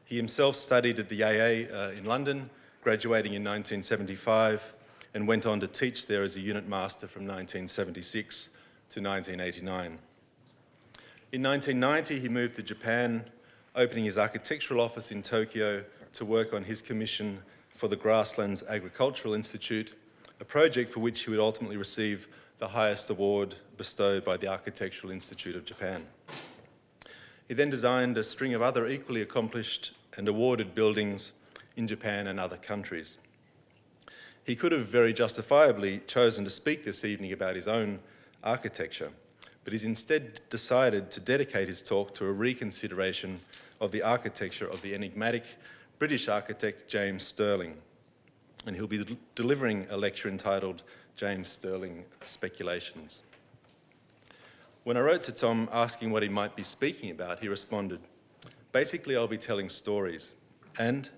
He himself studied at the AA in London, graduating in 1975, and went on to teach there as a unit master from 1976 to 1989. In 1990, he moved to Japan, opening his architectural office in Tokyo to work on his commission for the Grasslands Agricultural Institute, a project for which he would ultimately receive the highest award bestowed by the Architectural Institute of Japan. He then designed a string of other equally accomplished and awarded buildings in Japan and other countries. He could have very justifiably chosen to speak this evening about his own architecture, but he's instead decided to dedicate his talk to a reconsideration of the architecture of the enigmatic British architect James Stirling. And he'll be delivering a lecture entitled James Stirling Speculations. When I wrote to Tom asking what he might be speaking about, he responded, "Basically, I'll be telling stories. And,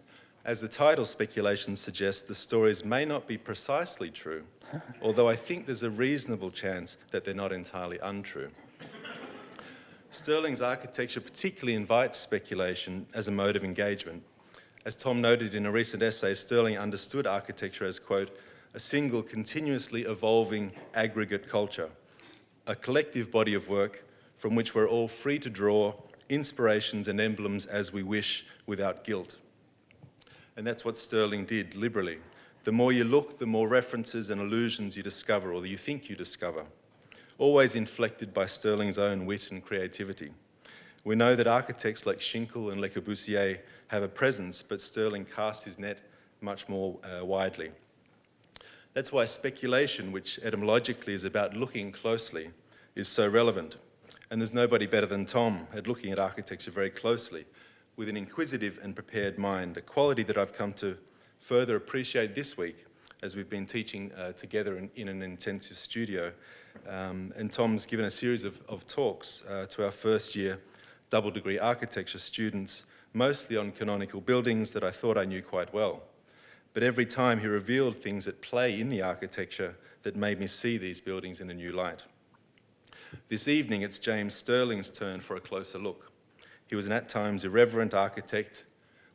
as the title Speculations suggests, the stories may not be precisely true, although I think there's a reasonable chance that they're not entirely untrue." Stirling's architecture particularly invites speculation as a mode of engagement. As Tom noted in a recent essay, Stirling understood architecture as, quote, "a single continuously evolving aggregate culture, a collective body of work from which we're all free to draw inspirations and emblems as we wish without guilt." And that's what Stirling did liberally. The more you look, the more references and allusions you discover, or that you think you discover, always inflected by Stirling's own wit and creativity. We know that architects like Schinkel and Le Corbusier have a presence, but Stirling cast his net much more widely. That's why speculation, which etymologically is about looking closely, is so relevant. And there's nobody better than Tom at looking at architecture very closely, with an inquisitive and prepared mind, a quality that I've come to further appreciate this week as we've been teaching together in an intensive studio. And Tom's given a series of talks to our first year double degree architecture students, mostly on canonical buildings that I thought I knew quite well. But every time he revealed things at play in the architecture that made me see these buildings in a new light. This evening, it's James Stirling's turn for a closer look. He was an at times irreverent architect,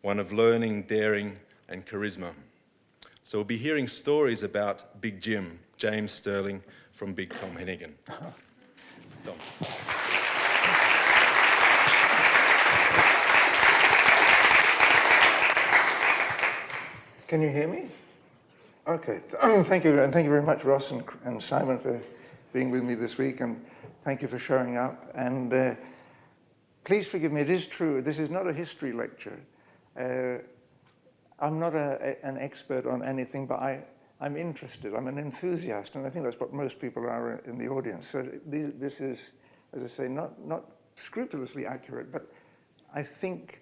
one of learning, daring, and charisma. So we'll be hearing stories about Big Jim, James Stirling, from Big Tom Heneghan. Tom. Can you hear me? Okay. Thank you, and thank you very much, Ross and Simon, for being with me this week, and thank you for showing up. And please forgive me, it is true, this is not a history lecture. I'm not an expert on anything, but I'm interested, I'm an enthusiast, and I think that's what most people are in the audience. So this is, as I say, not scrupulously accurate, but I think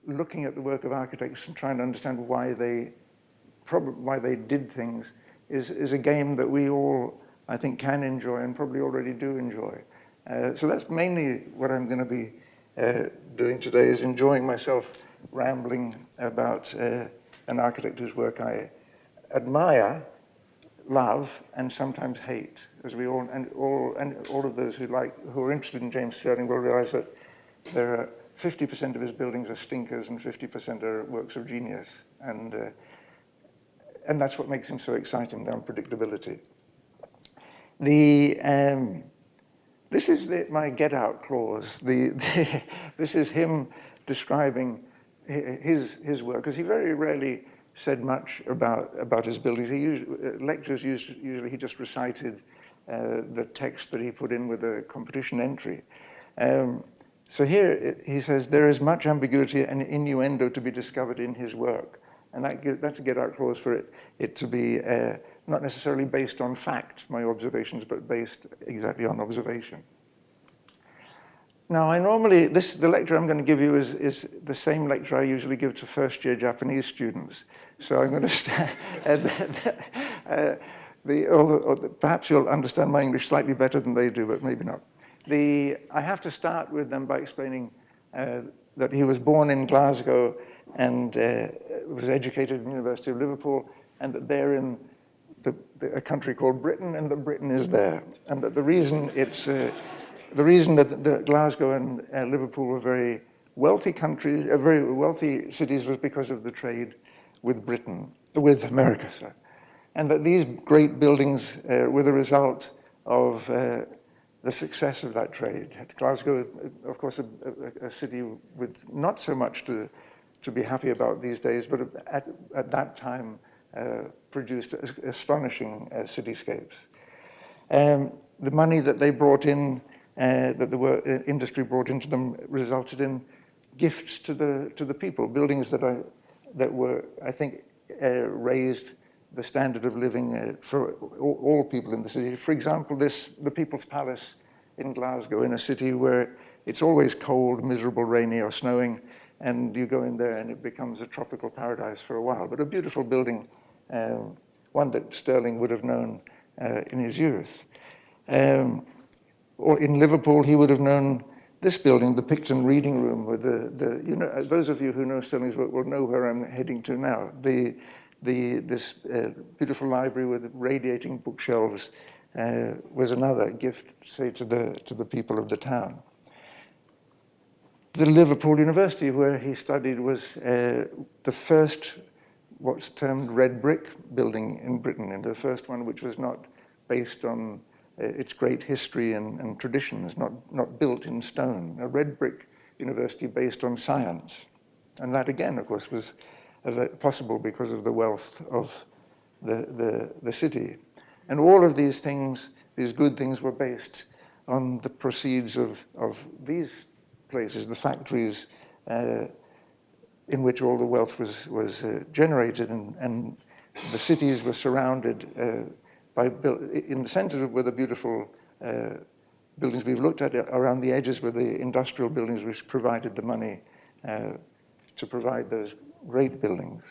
looking at the work of architects and trying to understand why they did things is a game that we all, I think, can enjoy and probably already do enjoy. So that's mainly what I'm going to be doing today, is enjoying myself rambling about an architect whose work I admire, love, and sometimes hate, as we all of those who are interested in James Stirling will realize that there are 50% of his buildings are stinkers and 50% are works of genius, and that's what makes him so exciting, the unpredictability. This is my get out clause. This is him describing his work, because he very rarely said much about his buildings. Lectures usually he just recited the text that he put in with a competition entry. So here he says, there is much ambiguity and innuendo to be discovered in his work. And that's a get-out clause for it to be not necessarily based on fact, my observations, but based exactly on observation. Now, the lecture I'm going to give you is the same lecture I usually give to first-year Japanese students. So I'm going to start, perhaps you'll understand my English slightly better than they do, but maybe not. I have to start with them by explaining that he was born in Glasgow and was educated at the University of Liverpool, and that therein a country called Britain, and that Britain is there, and that the reason the reason that Glasgow and Liverpool were very wealthy countries, very wealthy cities, was because of the trade with Britain, with America, sorry. And that these great buildings were the result of the success of that trade. Glasgow, of course, a city with not so much to be happy about these days, but at that time produced astonishing cityscapes. The money that they brought in, that the industry brought into them, resulted in gifts to the people, buildings that were, I think, raised the standard of living for all people in the city. For example, the People's Palace in Glasgow, in a city where it's always cold, miserable, rainy, or snowing, and you go in there and it becomes a tropical paradise for a while. But a beautiful building, one that Stirling would have known in his youth. Or in Liverpool, he would have known this building, the Picton Reading Room, with you know, those of you who know Stirling's work will know where I'm heading to now. This beautiful library with radiating bookshelves was another gift, say, to the people of the town. The Liverpool University, where he studied, was the first, what's termed red brick building in Britain, and the first one which was not based on its great history and traditions, not built in stone. A red brick university based on science. And that, again, of course, was possible because of the wealth of the city. And all of these things, these good things, were based on the proceeds of these places, the factories in which all the wealth was generated, and the cities were surrounded in the center were the beautiful buildings we've looked at. Around the edges were the industrial buildings which provided the money to provide those great buildings.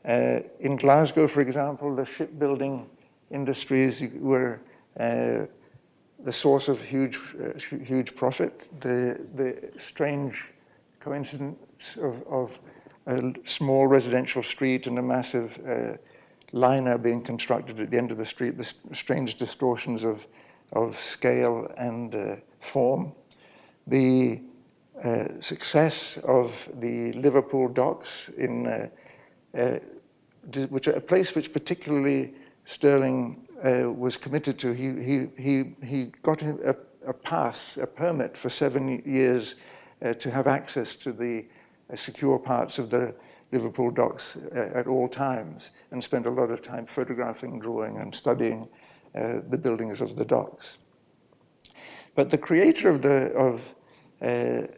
In Glasgow, for example, the shipbuilding industries were the source of huge profit. The strange coincidence of a small residential street and a massive liner being constructed at the end of the street, the strange distortions of scale and form. The success of the Liverpool docks, which are a place which particularly Stirling was committed to. He got a permit for 7 years to have access to the secure parts of the Liverpool docks at all times, and spent a lot of time photographing, drawing, and studying the buildings of the docks. But the creator of the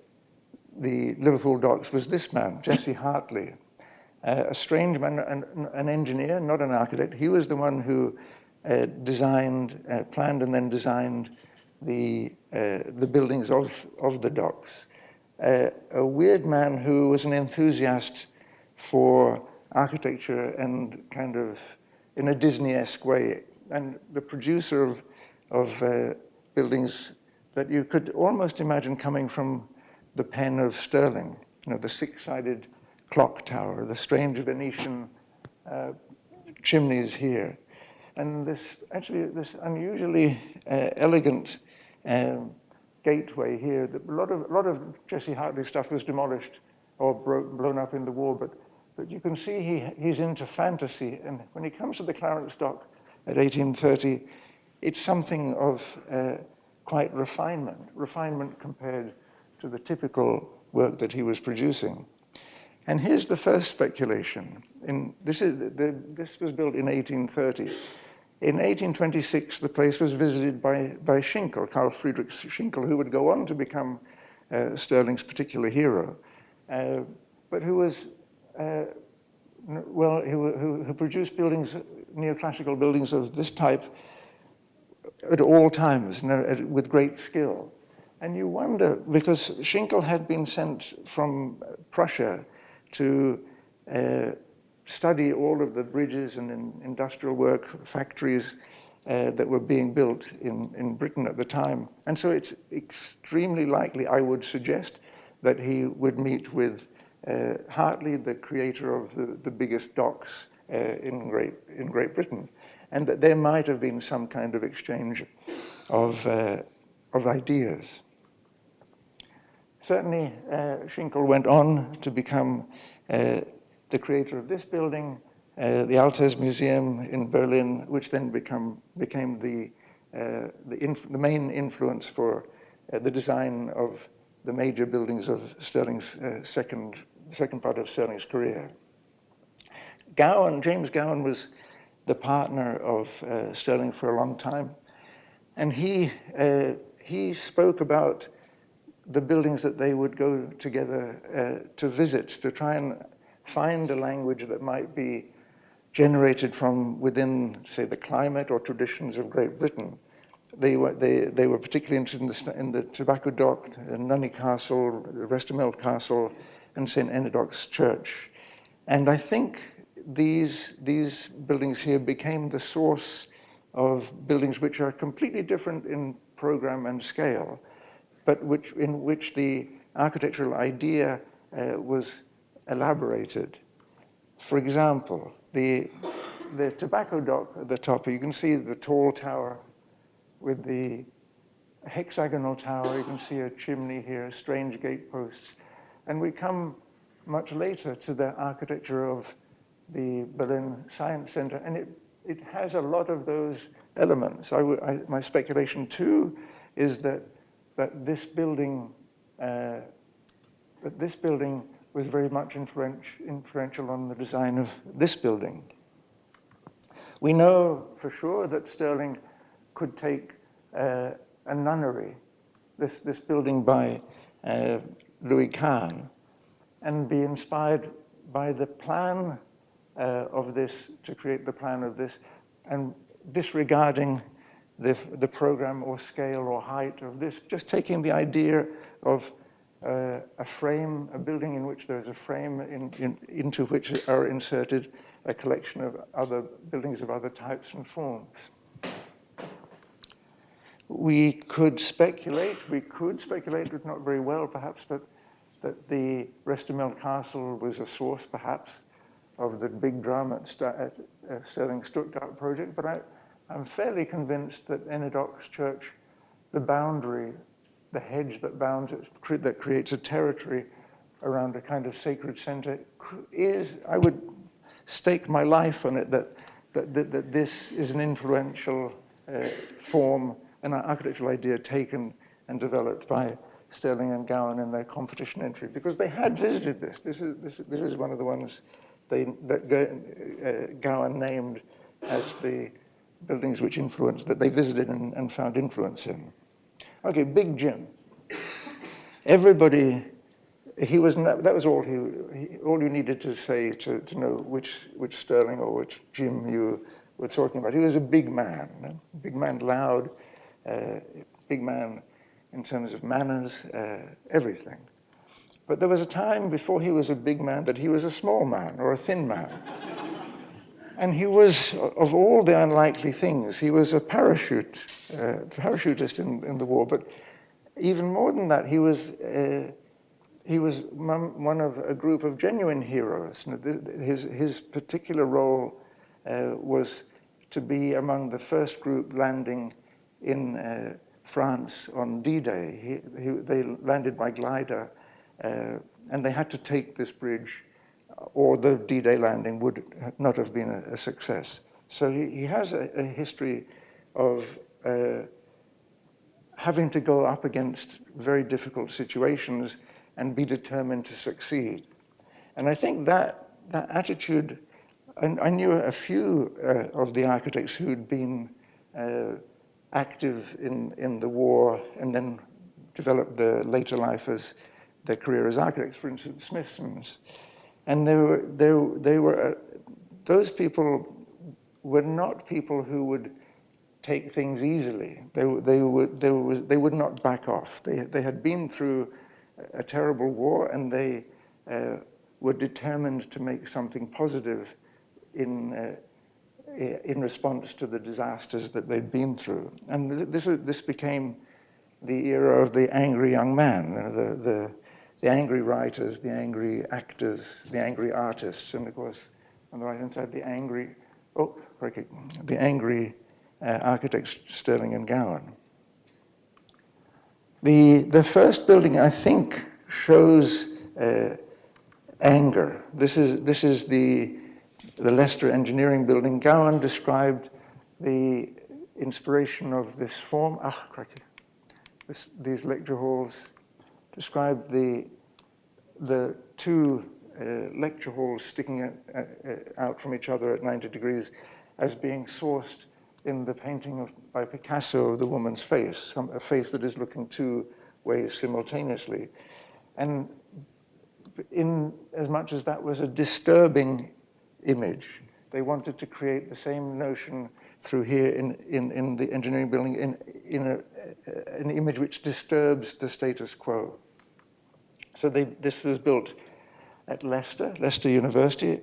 Liverpool docks was this man, Jesse Hartley, a strange man, an engineer, not an architect. He was the one who planned and then designed the buildings of the docks. A weird man who was an enthusiast for architecture and kind of in a Disney-esque way, and the producer of buildings that you could almost imagine coming from the pen of Stirling. You know, the six-sided clock tower, the strange Venetian chimneys here, and this unusually elegant gateway here. A lot of Jesse Hartley's stuff was demolished or blown up in the war, but you can see he's into fantasy, and when he comes to the Clarence Dock at 1830, it's something of quite refinement compared to the typical work that he was producing. And here's the first speculation. This was built in 1830. In 1826, the place was visited by Schinkel, Carl Friedrich Schinkel, who would go on to become Stirling's particular hero, but who was, who produced buildings, neoclassical buildings of this type at all times, with great skill. And you wonder, because Schinkel had been sent from Prussia to study all of the bridges and industrial work factories that were being built in Britain at the time. And so it's extremely likely, I would suggest, that he would meet with Hartley, the creator of the biggest docks in Great Britain. and that there might have been some kind of exchange of ideas. Certainly, Schinkel went on to become the creator of this building, the Altes Museum in Berlin, which then became the main influence for the design of the major buildings of Stirling's second part of Stirling's career. James Gowan was the partner of Stirling for a long time, and he spoke about the buildings that they would go together to visit, to try and find a language that might be generated from within, say, the climate or traditions of Great Britain. They were particularly interested in the Tobacco Dock, Nunney Castle, Westermill Castle, and St. Enedoc's Church. And I think these buildings here became the source of buildings which are completely different in program and scale, but in which the architectural idea was elaborated. For example, the Tobacco Dock at the top, you can see the tall tower with the hexagonal tower. You can see a chimney here, strange gateposts. And we come much later to the architecture of the Berlin Science Center, and it has a lot of those elements. My speculation too is that this building was very much influential on the design of this building. We know for sure that Stirling could take a nunnery, this building by Louis Kahn, and be inspired by the plan of this, to create the plan of this, and disregarding the program or scale or height of this, just taking the idea of a frame, a building in which there's a frame into which are inserted a collection of other buildings of other types and forms. We could speculate, but not very well perhaps, but that the Westermill Castle was a source perhaps of the big drama at Stirling Stuttgart project, but I'm fairly convinced that Enedoc's Church, the boundary, the hedge that bounds it, that creates a territory around a kind of sacred center, I would stake my life on it that this is an influential form, an architectural idea taken and developed by Stirling and Gowan in their competition entry, because they had visited this. This is one of the ones that Gowan named as the buildings which influenced, that they visited and found influence in. Okay, Big Jim. Everybody, that was all you needed to say to know which Stirling or which Jim you were talking about. He was a big man, loud, big man in terms of manners, everything. But there was a time before he was a big man that he was a small man or a thin man. And he was, of all the unlikely things, he was a parachutist in the war, but even more than that, he was one of a group of genuine heroes. His particular role was to be among the first group landing in France on D-Day. They landed by glider, and they had to take this bridge, or the D-Day landing would not have been a success. So he has a history of having to go up against very difficult situations and be determined to succeed. And I think that attitude, I knew a few of the architects who'd been active in the war and then developed their later life as their career as architects, for instance, Smithson's. And those people were not people who would take things easily. They would not back off. They had been through a terrible war, and they were determined to make something positive in response to the disasters that they'd been through. And this became the era of the angry young man, the angry writers, the angry actors, the angry artists, and of course, on the right-hand side, the angry oh, crikey, the angry architects Stirling and Gowan. The first building, I think, shows anger. This is the Leicester Engineering Building. Gowan described the inspiration of this form. Ah, crikey. These lecture halls described the two lecture halls sticking out from each other at 90 degrees as being sourced in the painting by Picasso of the woman's face, a face that is looking two ways simultaneously. And in as much as that was a disturbing image, they wanted to create the same notion through here in the engineering building in an image which disturbs the status quo. So this was built at Leicester University,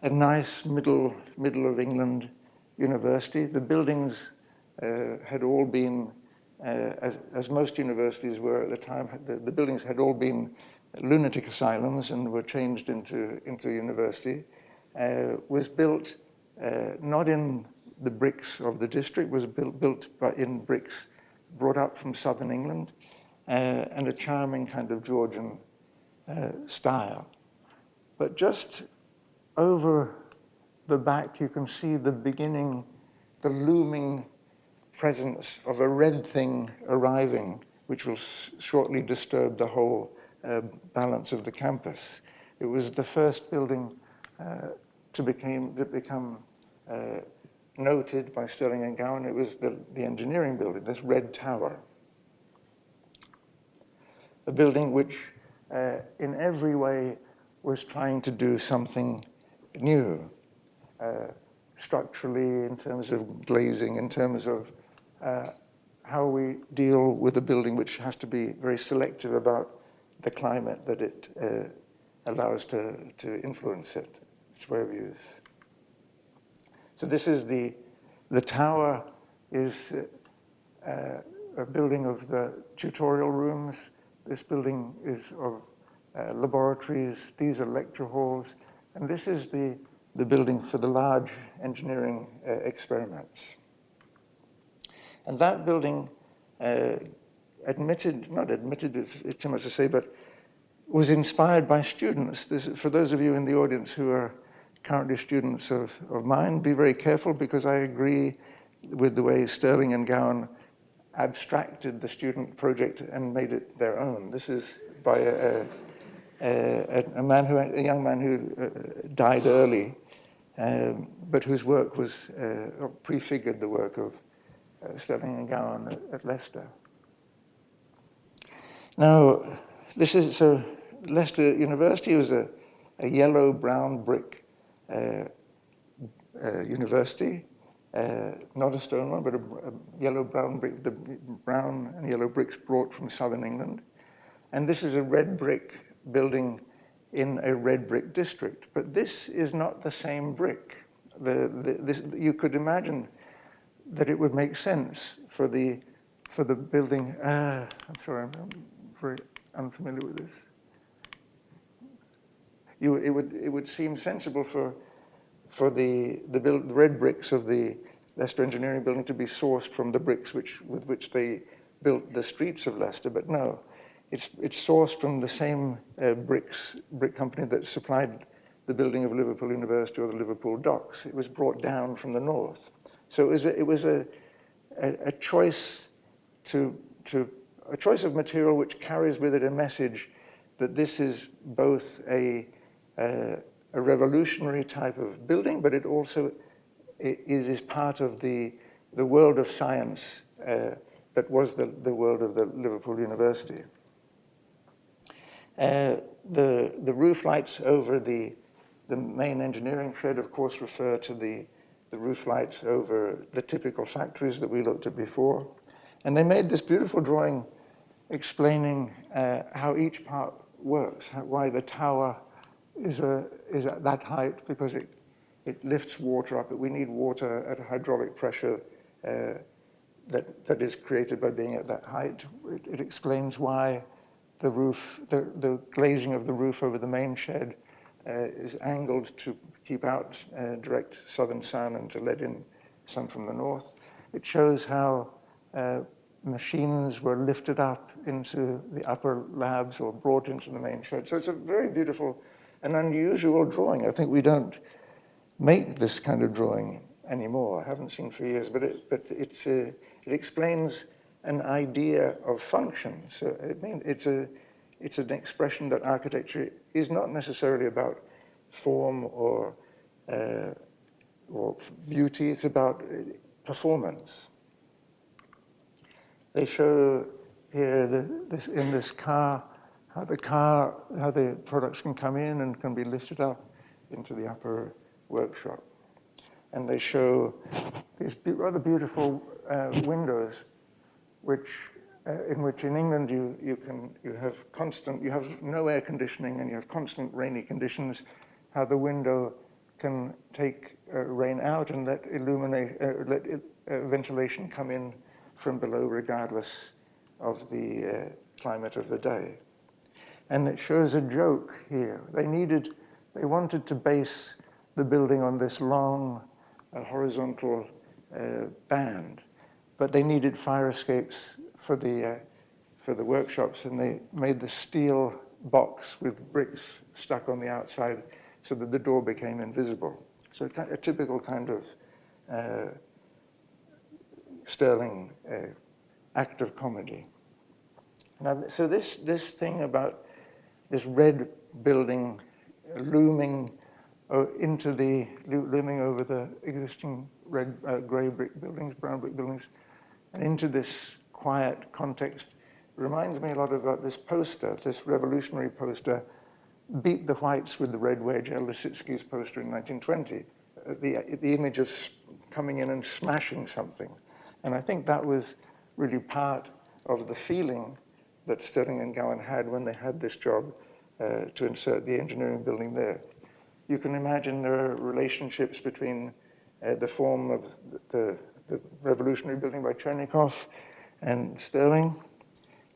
a nice middle of England university. The buildings had all been, as most universities were at the time, the buildings had all been lunatic asylums and were changed into university. Was built not in the bricks of the district, was built in bricks brought up from southern England, and a charming kind of Georgian style. But just over the back, you can see the beginning, the looming presence of a red thing arriving, which will shortly disturb the whole balance of the campus. It was the first building to become noted by Stirling and Gowan. It was the engineering building, this red tower. A building which in every way was trying to do something new, structurally, in terms of glazing, in terms of how we deal with a building which has to be very selective about the climate that it allows to influence it, its way of use. So this is the tower is a building of the tutorial rooms. This building is of laboratories. These are lecture halls. And this is the building for the large engineering experiments. And that building not admitted, it's too much to say, but was inspired by students. For those of you in the audience who are currently students of mine, be very careful, because I agree with the way Stirling and Gowan abstracted the student project and made it their own. This is by a young man who died early, but whose work was prefigured the work of Stirling and Gowan at Leicester. Now, so Leicester University was a yellow-brown brick university, not a stone one, but a yellow-brown brick, the brown and yellow bricks brought from southern England. And this is a red brick building in a red brick district. But this is not the same brick. You could imagine that it would make sense for the building. I'm sorry, I'm very unfamiliar with this. It would seem sensible for the red bricks of the Leicester Engineering Building to be sourced from the bricks with which they built the streets of Leicester, but no, it's sourced from the same brick company that supplied the building of Liverpool University or the Liverpool docks. It was brought down from the north, so it was a choice a choice of material which carries with it a message that this is both a revolutionary type of building, but it is part of the world of science that was the world of the Liverpool University. The roof lights over the main engineering shed, of course, refer to the roof lights over the typical factories that we looked at before. And they made this beautiful drawing explaining how each part works, why the tower is at that height, because it lifts water up. We need water at a hydraulic pressure that is created by being at that height. It explains why the roof, the glazing of the roof over the main shed is angled to keep out direct southern sun and to let in sun from the north. It shows how machines were lifted up into the upper labs or brought into the main shed. So it's a very beautiful and unusual drawing. I think we don't make this kind of drawing anymore. I haven't seen for years, but it explains an idea of function. So it's an expression that architecture is not necessarily about form or beauty. It's about performance. They show here in this car how the products can come in and can be lifted up into the upper workshop. And they show these rather beautiful windows, in which in England you have no air conditioning and you have constant rainy conditions. How the window can take rain out and let ventilation come in from below, regardless of the climate of the day. And it shows a joke here. They wanted to base the building on this long horizontal band, but they needed fire escapes for the workshops, and they made the steel box with bricks stuck on the outside so that the door became invisible. So a typical kind of Stirling act of comedy. Now, so this thing about this red building looming over the existing red, grey brick buildings, brown brick buildings, and into this quiet context reminds me a lot about this poster, this revolutionary poster, Beat the Whites with the Red Wedge, Lisitsky's poster in 1920, the image of coming in and smashing something. And I think that was really part of the feeling that Stirling and Gowan had when they had this job to insert the engineering building there. You can imagine there are relationships between the form of the revolutionary building by Chernikov and Stirling,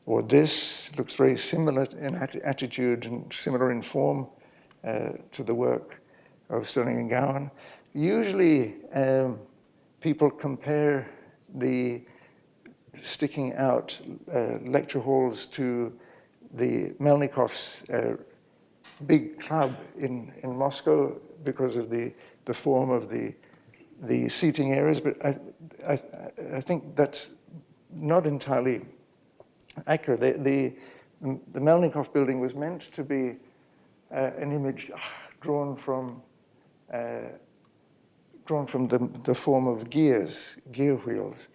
or this looks very similar in attitude and similar in form to the work of Stirling and Gowan. Usually people compare the sticking out lecture halls to the Melnikov's big club in Moscow because of the form of the seating areas, but I think that's not entirely accurate. The Melnikov building was meant to be an image drawn from the form of gear wheels.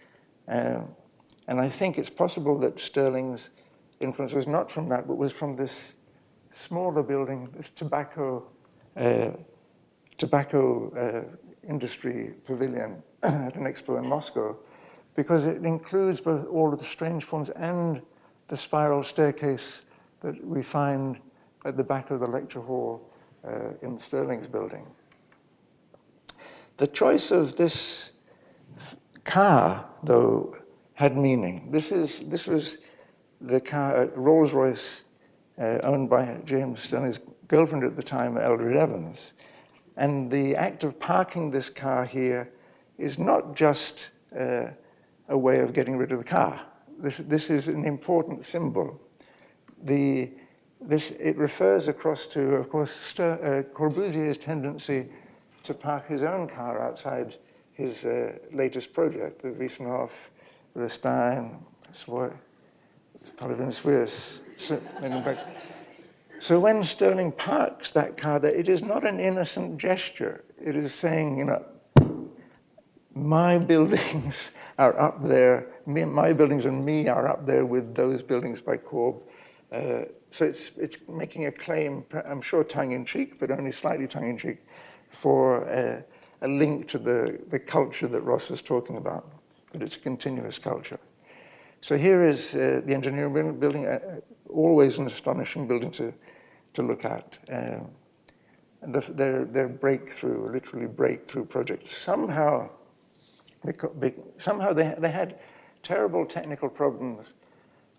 And I think it's possible that Stirling's influence was not from that, but was from this smaller building, this tobacco industry pavilion at an expo in Moscow, because it includes both all of the strange forms and the spiral staircase that we find at the back of the lecture hall in Stirling's building. The choice of this car, though, had meaning. This was the car, Rolls-Royce, owned by James Stirling's girlfriend at the time, Eldred Evans. And the act of parking this car here is not just a way of getting rid of the car. This is an important symbol. It refers across to, of course, Corbusier's tendency to park his own car outside his latest project, the Wiesenhof, the Stein, So when Stirling parks that car there, it is not an innocent gesture. It is saying, my buildings are up there, my buildings and me are up there with those buildings by Corb. So it's making a claim, I'm sure tongue-in-cheek, but only slightly tongue-in-cheek, for a link to the culture that Ross was talking about. But it's a continuous culture. So here is the engineering building, always an astonishing building to look at. Their breakthrough, literally breakthrough projects. Somehow they had terrible technical problems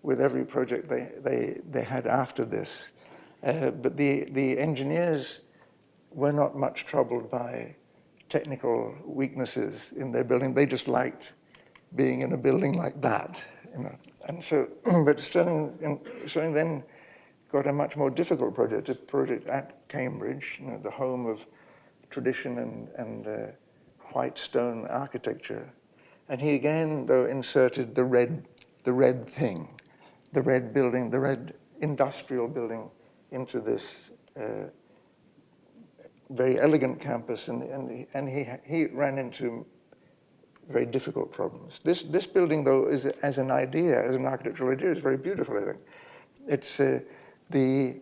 with every project they had after this. But the engineers were not much troubled by technical weaknesses in their building. They just liked being in a building like that, you know. And so, but Stirling then got a much more difficult project, a project at Cambridge, you know, the home of tradition and white stone architecture. And he again, though, inserted the red thing, the red building, the red industrial building into this very elegant campus, and he ran into very difficult problems. This building, though, is as an idea, as an architectural idea, is very beautiful, I think. It's the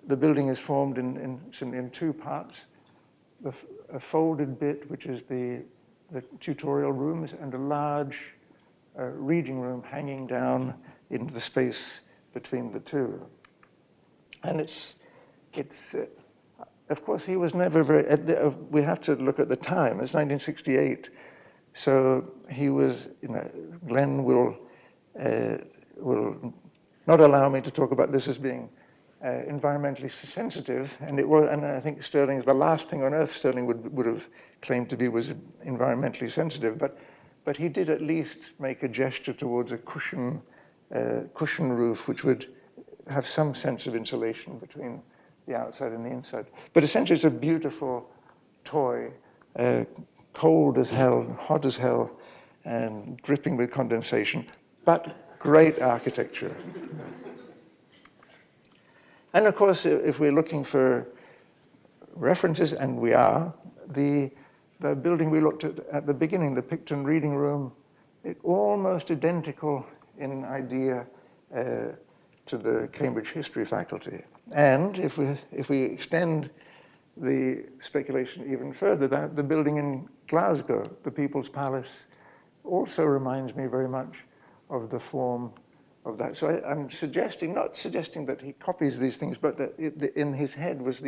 building is formed in two parts. A folded bit, which is the tutorial rooms, and a large reading room hanging down into the space between the two. And it's of course, he was never very, we have to look at the time, it's 1968. So he was, you know, Glenn will not allow me to talk about this as being environmentally sensitive, and I think Stirling, the last thing on earth Stirling would have claimed to be was environmentally sensitive, but he did at least make a gesture towards a cushion roof, which would have some sense of insulation between the outside and the inside. But essentially, it's a beautiful toy, cold as hell, hot as hell, and dripping with condensation, but great architecture. And of course, if we're looking for references, and we are, the building we looked at the beginning, the Picton Reading Room, it's almost identical in idea to the Cambridge History faculty. And if we extend the speculation even further, the building in Glasgow, the People's Palace, also reminds me very much of the form of that. So I'm not suggesting that he copies these things, but that in his head was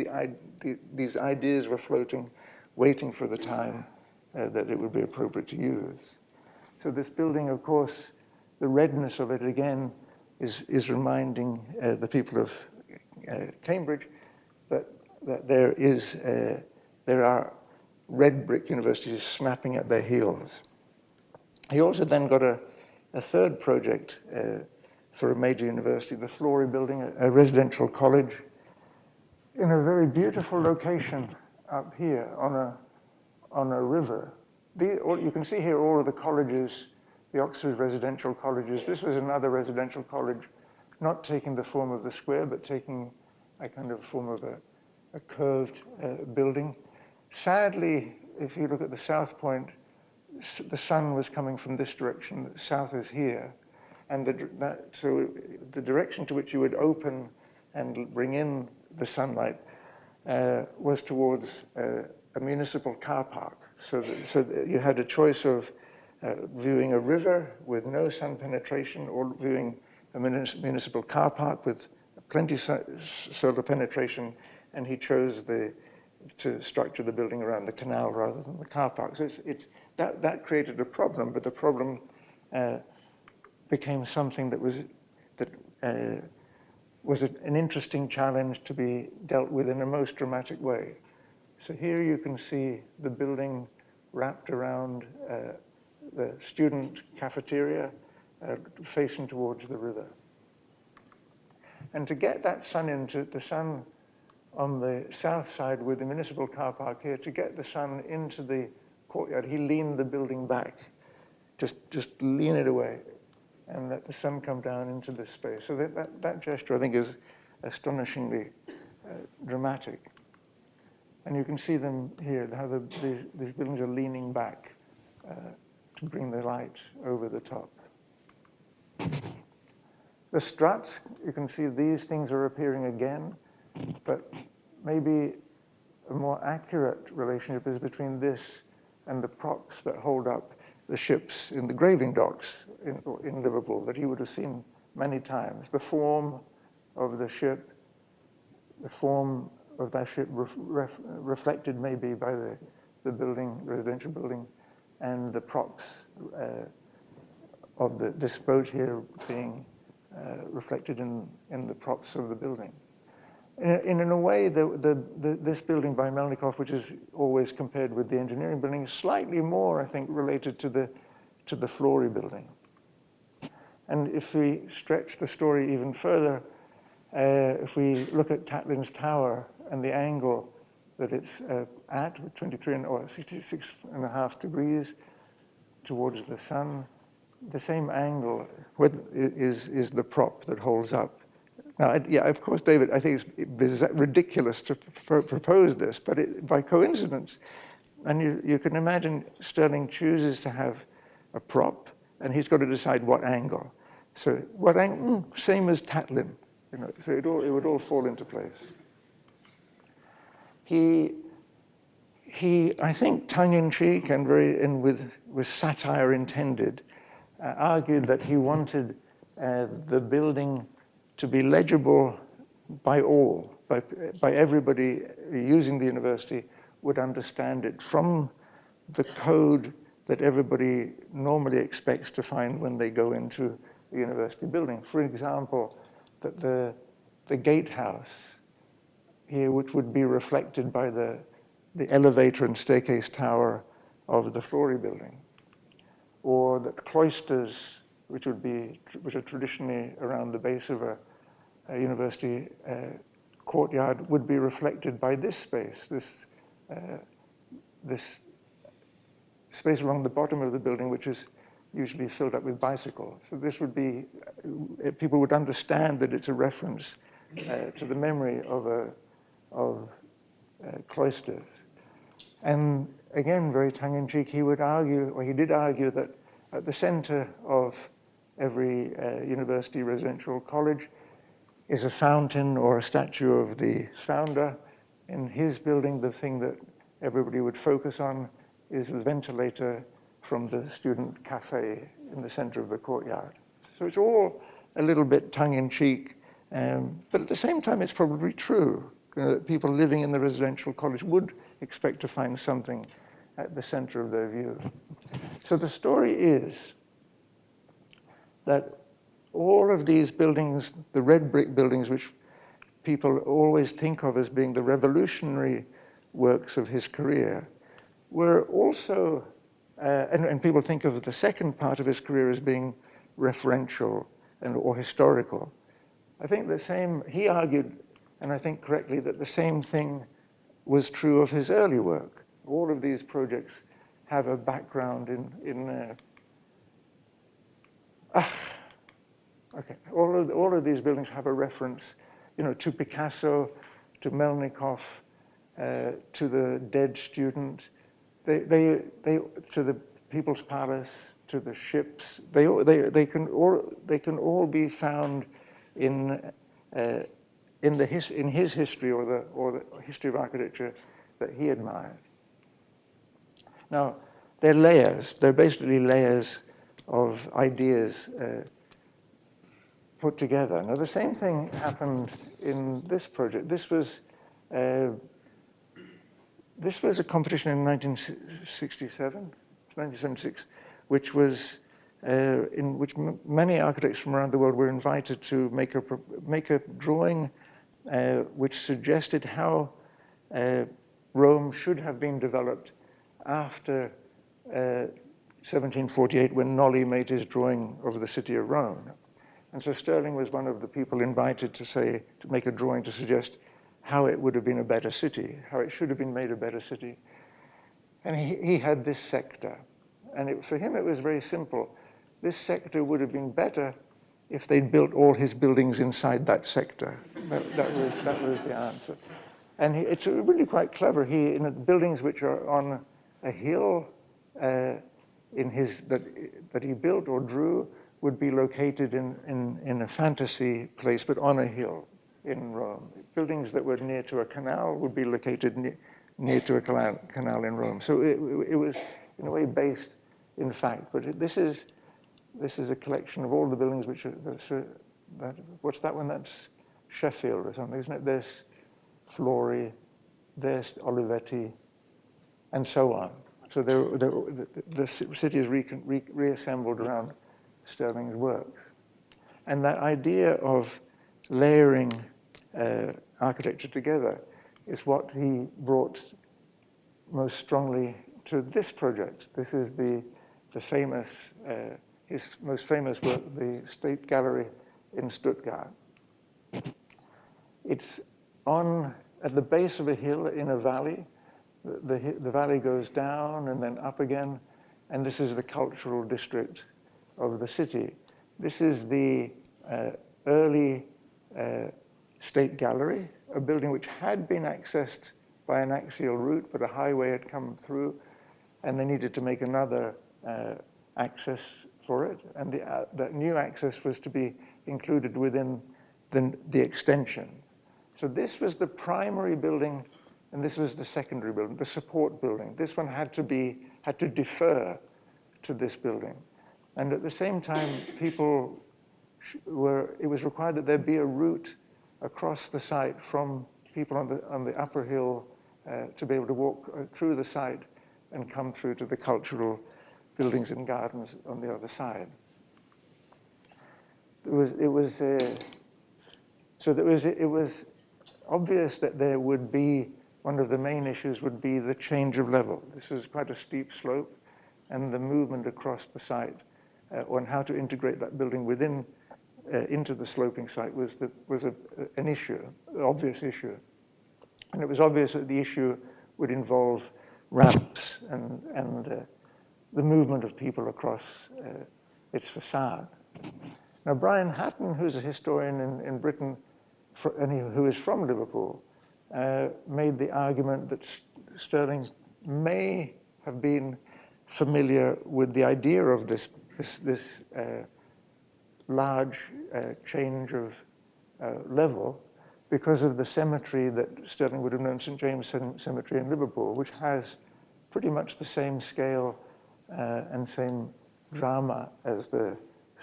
these ideas were floating, waiting for the time that it would be appropriate to use. So this building, of course, the redness of it again is reminding the people of Cambridge that there are red brick universities snapping at their heels. He also then got a third project for a major university, the Flory building, a residential college, in a very beautiful location up here on a river. You can see here all of the colleges, the Oxford residential colleges. This was another residential college, not taking the form of the square, but taking a kind of form of a curved building. Sadly, if you look at the south point, the sun was coming from this direction, the south is here. And so the direction to which you would open and bring in the sunlight was towards a municipal car park. So you had a choice of viewing a river with no sun penetration, or viewing a municipal car park with plenty solar penetration, and he chose to structure the building around the canal rather than the car park. So that created a problem, but the problem became something that was an interesting challenge to be dealt with in a most dramatic way. So here you can see the building wrapped around the student cafeteria, facing towards the river. And to get that sun into the sun on the south side with the municipal car park here, to get the sun into the courtyard, he leaned the building back, just lean it away and let the sun come down into this space. So that gesture, I think, is astonishingly dramatic. And you can see them here, how these buildings are leaning back to bring the light over the top. The struts, you can see these things are appearing again, but maybe a more accurate relationship is between this and the props that hold up the ships in the graving docks in Liverpool that you would have seen many times. The form of the ship, the form of that ship reflected maybe by the building, the residential building, and the props of this boat here being reflected in the props of the building. in a way, this building by Melnikov, which is always compared with the engineering building, is slightly more, I think, related to the Florey building. And if we stretch the story even further, if we look at Tatlin's Tower and the angle that it's at, 23 or 66.5 degrees towards the sun, the same angle is the prop that holds up. Now, yeah, of course, David, I think it's ridiculous to propose this, but by coincidence, and you can imagine Stirling chooses to have a prop, and he's got to decide what angle. So what angle? Same as Tatlin, you know. So it would all fall into place. He, I think, tongue-in-cheek and with satire intended, argued that he wanted the building to be legible by all, by everybody using the university would understand it from the code that everybody normally expects to find when they go into a university building. For example, that the gatehouse here, which would be reflected by the elevator and staircase tower of the Florey building, or that cloisters, which are traditionally around the base of a university courtyard, would be reflected by this space, this space along the bottom of the building, which is usually filled up with bicycles. So this would be, people would understand that it's a reference to the memory of cloisters. And again, very tongue-in-cheek, he would argue, or he did argue, that at the center of every university residential college is a fountain or a statue of the founder. In his building, the thing that everybody would focus on is the ventilator from the student cafe in the center of the courtyard. So it's all a little bit tongue-in-cheek, but at the same time, it's probably true. People living in the residential college would expect to find something at the center of their view. So the story is that all of these buildings, the red brick buildings, which people always think of as being the revolutionary works of his career, were also, and people think of the second part of his career as being referential or historical. I think the same, he argued, and I think correctly, that the same thing was true of his early work. All of these projects have a background okay, all of these buildings have a reference, you know, to Picasso, to Melnikov, to the dead student, to the People's Palace, to the ships. They can all be found in his history or the history of architecture that he admired. Now, they're layers. They're basically layers of ideas put together. Now, the same thing happened in this project. This was a competition in 1976, which was in which many architects from around the world were invited to make a drawing which suggested how Rome should have been developed after 1748, when Nolli made his drawing of the city of Rome. And so Stirling was one of the people invited to make a drawing to suggest how it would have been a better city, how it should have been made a better city. And he had this sector. And for him, it was very simple. This sector would have been better if they'd built all his buildings inside that sector. That was the answer. And it's really quite clever. In the buildings which are on a hill that he built or drew would be located in a fantasy place, but on a hill in Rome. Buildings that were near to a canal would be located near to a canal in Rome. So it was, in a way, based in fact. But this is a collection of all the buildings which are, what's that one? That's Sheffield or something, isn't it? There's Florey, there's Olivetti, and so on. So the city is reassembled around Stirling's works. And that idea of layering architecture together is what he brought most strongly to this project. This is the famous, his most famous work, the State Gallery in Stuttgart. It's at the base of a hill in a valley. The valley goes down and then up again, and this is the cultural district of the city. This is the early State Gallery, a building which had been accessed by an axial route, but a highway had come through, and they needed to make another access for it. And that new access was to be included within the extension. So this was the primary building, and this was the secondary building, the support building. This one had to defer to this building. And at the same time, it was required that there be a route across the site from people on the upper hill to be able to walk through the site and come through to the cultural buildings and gardens on the other side. It was obvious that there would be, one of the main issues would be the change of level. This was quite a steep slope, and the movement across the site on how to integrate that building into the sloping site was an issue, an obvious issue. And it was obvious that the issue would involve ramps and the movement of people across its facade. Now, Brian Hatton, who's a historian in Britain, who is from Liverpool, made the argument that Stirling may have been familiar with the idea of this large change of level because of the cemetery that Stirling would have known, St. James Cemetery in Liverpool, which has pretty much the same scale and same drama as the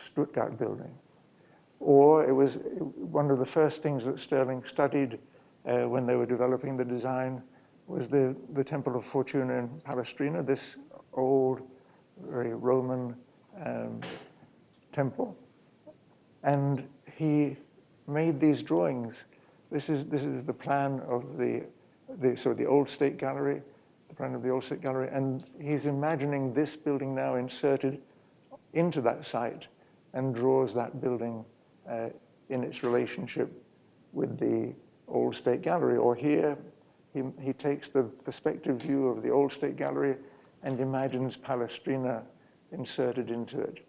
Stuttgart building. Or it was one of the first things that Stirling studied when they were developing the design was the Temple of Fortuna in Palestrina, this old, very Roman temple. And he made these drawings. This is the plan of the old State Gallery, the plan of the old State Gallery, and he's imagining this building now inserted into that site and draws that building in its relationship with the old State Gallery. Or here, he takes the perspective view of the old State Gallery and imagines Palestrina inserted into it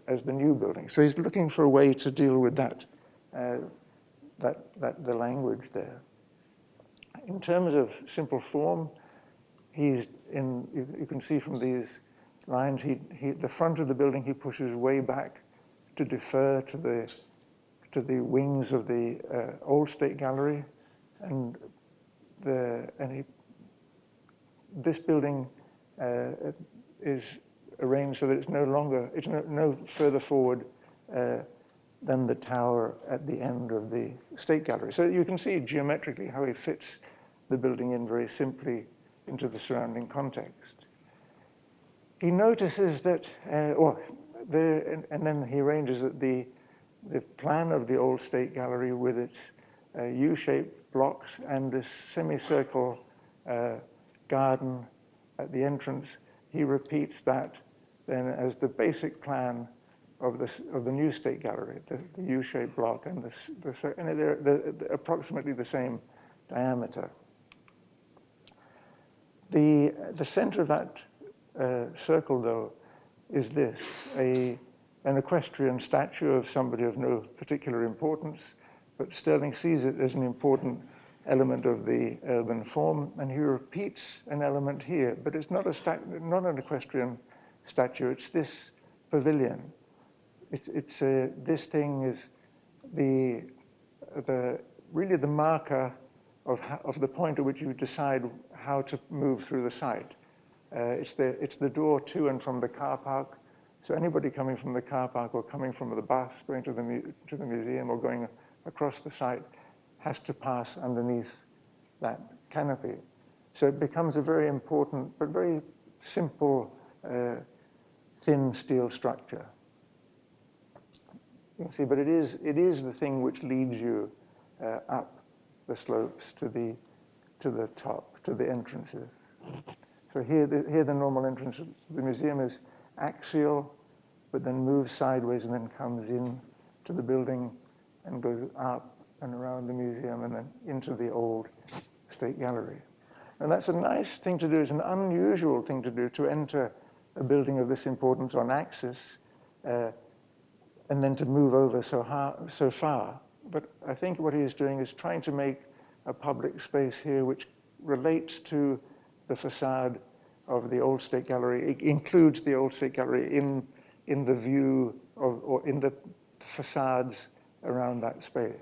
as the new building. So he's looking for a way to deal with the language there. In terms of simple form, you can see from these lines, the front of the building he pushes way back to defer to the wings of the old State Gallery, and this building is arranged so that it's no further forward than the tower at the end of the State Gallery. So you can see geometrically how he fits the building in very simply into the surrounding context. He notices that, and then he arranges that the plan of the old State Gallery with its U-shaped blocks and this semicircle garden at the entrance, he repeats that then as the basic plan of the new State Gallery, the U-shaped block, and they're approximately the same diameter. The center of that circle, though, is this, an equestrian statue of somebody of no particular importance, but Stirling sees it as an important element of the urban form, and he repeats an element here, but it's not an equestrian statue, it's this pavilion. This thing is really the marker of the point at which you decide how to move through the site. It's the door to and from the car park. So anybody coming from the car park or coming from the bus, going to the museum or going across the site has to pass underneath that canopy. So it becomes a very important but very simple thin steel structure. You can see, but it is the thing which leads you up the slopes to the top, to the entrances. So here the normal entrance of the museum is axial, but then moves sideways and then comes in to the building and goes up and around the museum and then into the old State Gallery. And that's a nice thing to do. It's an unusual thing to do, to enter a building of this importance on axis and then to move over so far. But I think what he is doing is trying to make a public space here which relates to the facade of the old State Gallery. It includes the old State Gallery in the view of, or in the facades around that space.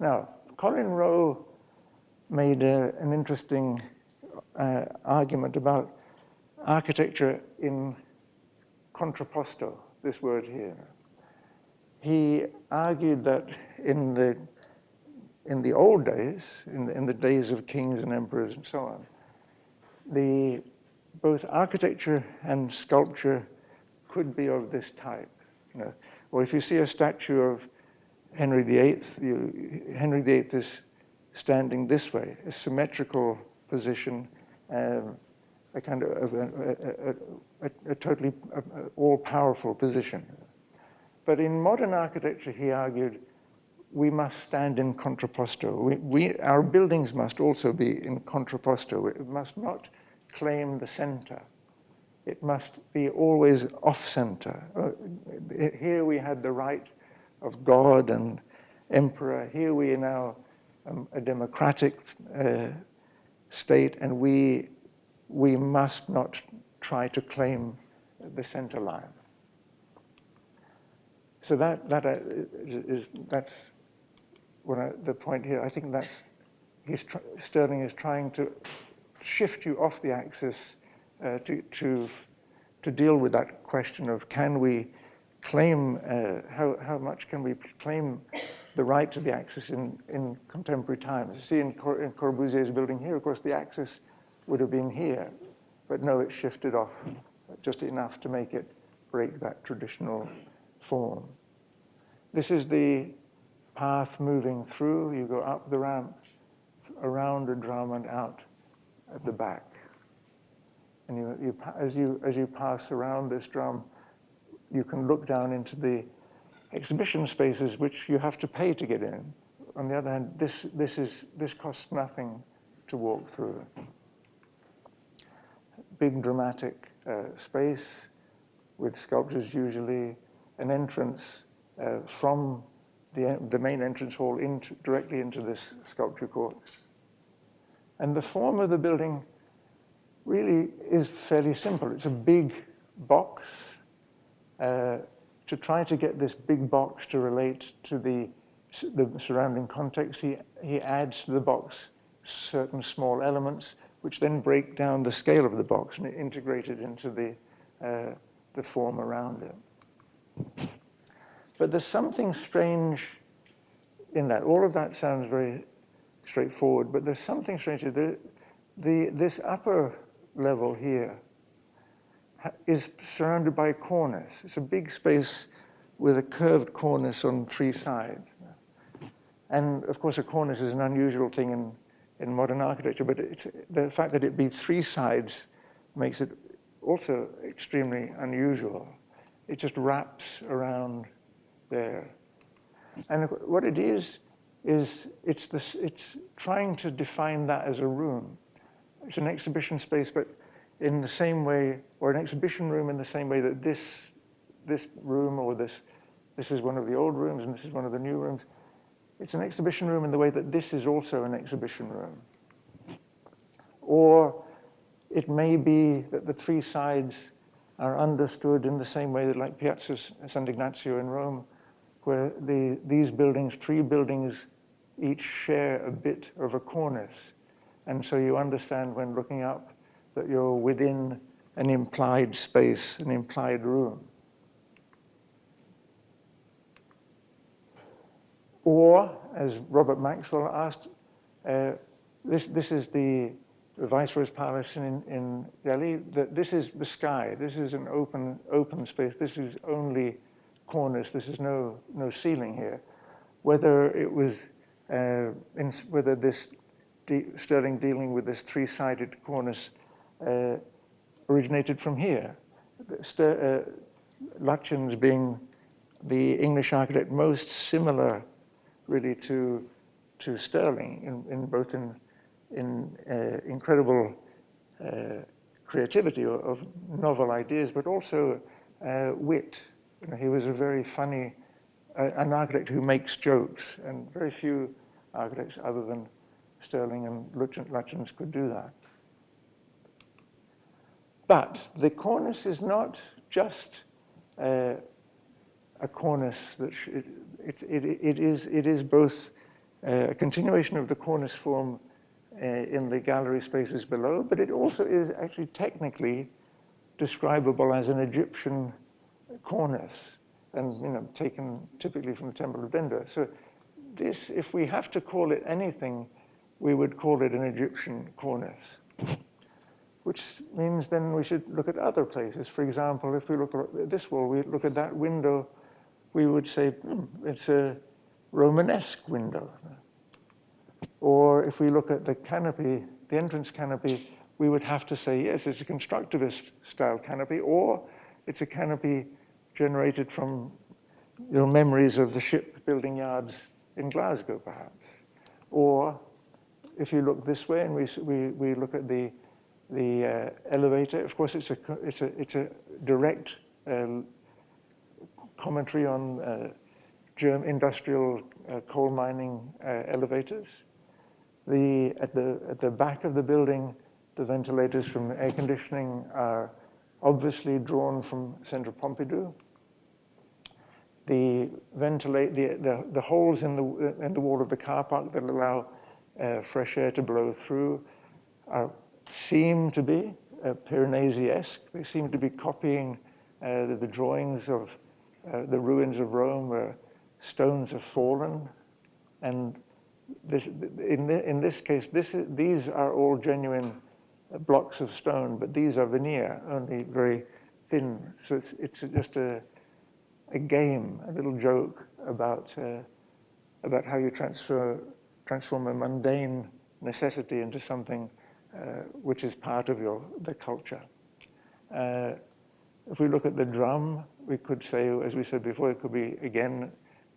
Now, Colin Rowe made an interesting argument about architecture in contrapposto, this word here. He argued that in the old days, in the days of kings and emperors and so on, both architecture and sculpture could be of this type. You know, or if you see a statue of Henry VIII, Henry VIII is standing this way, a symmetrical position, a kind of a totally all-powerful position. But in modern architecture, he argued, we must stand in contrapposto. Our buildings must also be in contrapposto. It must not claim the center. It must be always off-center. Here we had the right of God and emperor. Here we are now a democratic state, and we must not try to claim the center line. So that's the point here. I think Stirling is trying to shift you off the axis to deal with that question of, can we claim, how much can we claim the right to the axis in contemporary times? You see in Corbusier's building here, of course, the axis would have been here, but no, it shifted off just enough to make it break that traditional form. This is the path moving through. You go up the ramp, around the drum and out at the back. And as you pass around this drum, you can look down into the exhibition spaces, which you have to pay to get in. On the other hand, this costs nothing to walk through. Big dramatic space with sculptures, usually an entrance from the main entrance hall directly into this sculpture court. And the form of the building really is fairly simple. It's a big box. To try to get this big box to relate to the surrounding context, he adds to the box certain small elements, which then break down the scale of the box and integrate it into the form around it. But there's something strange in that. All of that sounds very straightforward, but there's something strange. This upper level here is surrounded by cornice. It's a big space with a curved cornice on three sides. And of course, a cornice is an unusual thing in modern architecture, but the fact that it be three sides makes it also extremely unusual. It just wraps around there. And what it is it's trying to define that as a room. It's an exhibition space, but in the same way, or an exhibition room in the same way that this room, or this is one of the old rooms and this is one of the new rooms. It's an exhibition room in the way that this is also an exhibition room. Or it may be that the three sides are understood in the same way that, like Piazza Sant'Ignazio in Rome, where these buildings, three buildings, each share a bit of a cornice. And so you understand when looking up that you're within an implied space, an implied room. Or, as Robert Maxwell asked, this is the Viceroy's Palace in Delhi. This is the sky. This is an open space. This is only cornice. This is no ceiling here. Whether it was whether this Stirling dealing with this three-sided cornice originated from here. Lutyens being the English architect most similar, really, to Stirling in both incredible creativity of novel ideas, but also wit. You know, he was a very funny, an architect who makes jokes, and very few architects other than Stirling and Lutyens could do that. But the cornice is not just a cornice that it is both a continuation of the cornice form in the gallery spaces below, but it also is actually technically describable as an Egyptian cornice, and taken typically from the Temple of Dendor. So this, if we have to call it anything, we would call it an Egyptian cornice, which means then we should look at other places. For example, if we look at this wall, we look at that window, we would say it's a Romanesque window. Or if we look at the canopy, the entrance canopy, we would have to say, yes, it's a constructivist style canopy, or it's a canopy generated from memories of the shipbuilding yards in Glasgow, perhaps. Or if you look this way and we look at the elevator, of course it's a direct commentary on industrial coal mining elevators. At the back of the building, the ventilators from air conditioning are obviously drawn from Centre Pompidou. The holes in the wall of the car park that allow fresh air to blow through seem to be Piranesi-esque. They seem to be copying the drawings of the ruins of Rome where stones have fallen. And in this case, these are all genuine blocks of stone, but these are veneer, only very thin. So it's just a game, a little joke about how you transform a mundane necessity into something which is part of the culture. If we look at the drum, we could say, as we said before, it could be, again,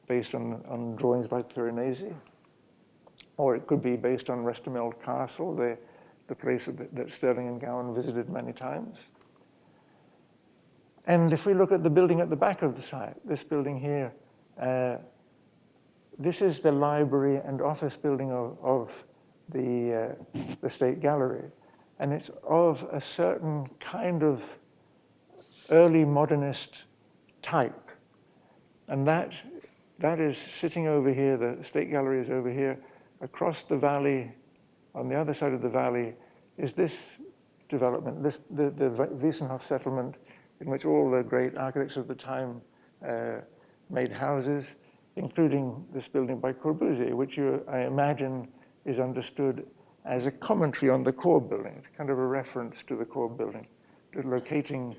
based on drawings by Piranesi, or it could be based on Restomel Castle, the place that Stirling and Gowan visited many times. And if we look at the building at the back of the site, this building here, this is the library and office building of the State Gallery. And it's of a certain kind of early modernist type. And that is sitting over here, the State Gallery is over here. Across the valley, on the other side of the valley, is this development, the Wiesenhof settlement, in which all the great architects of the time made houses, including this building by Corbusier, which I imagine is understood as a commentary on the core building, kind of a reference to the core building, locating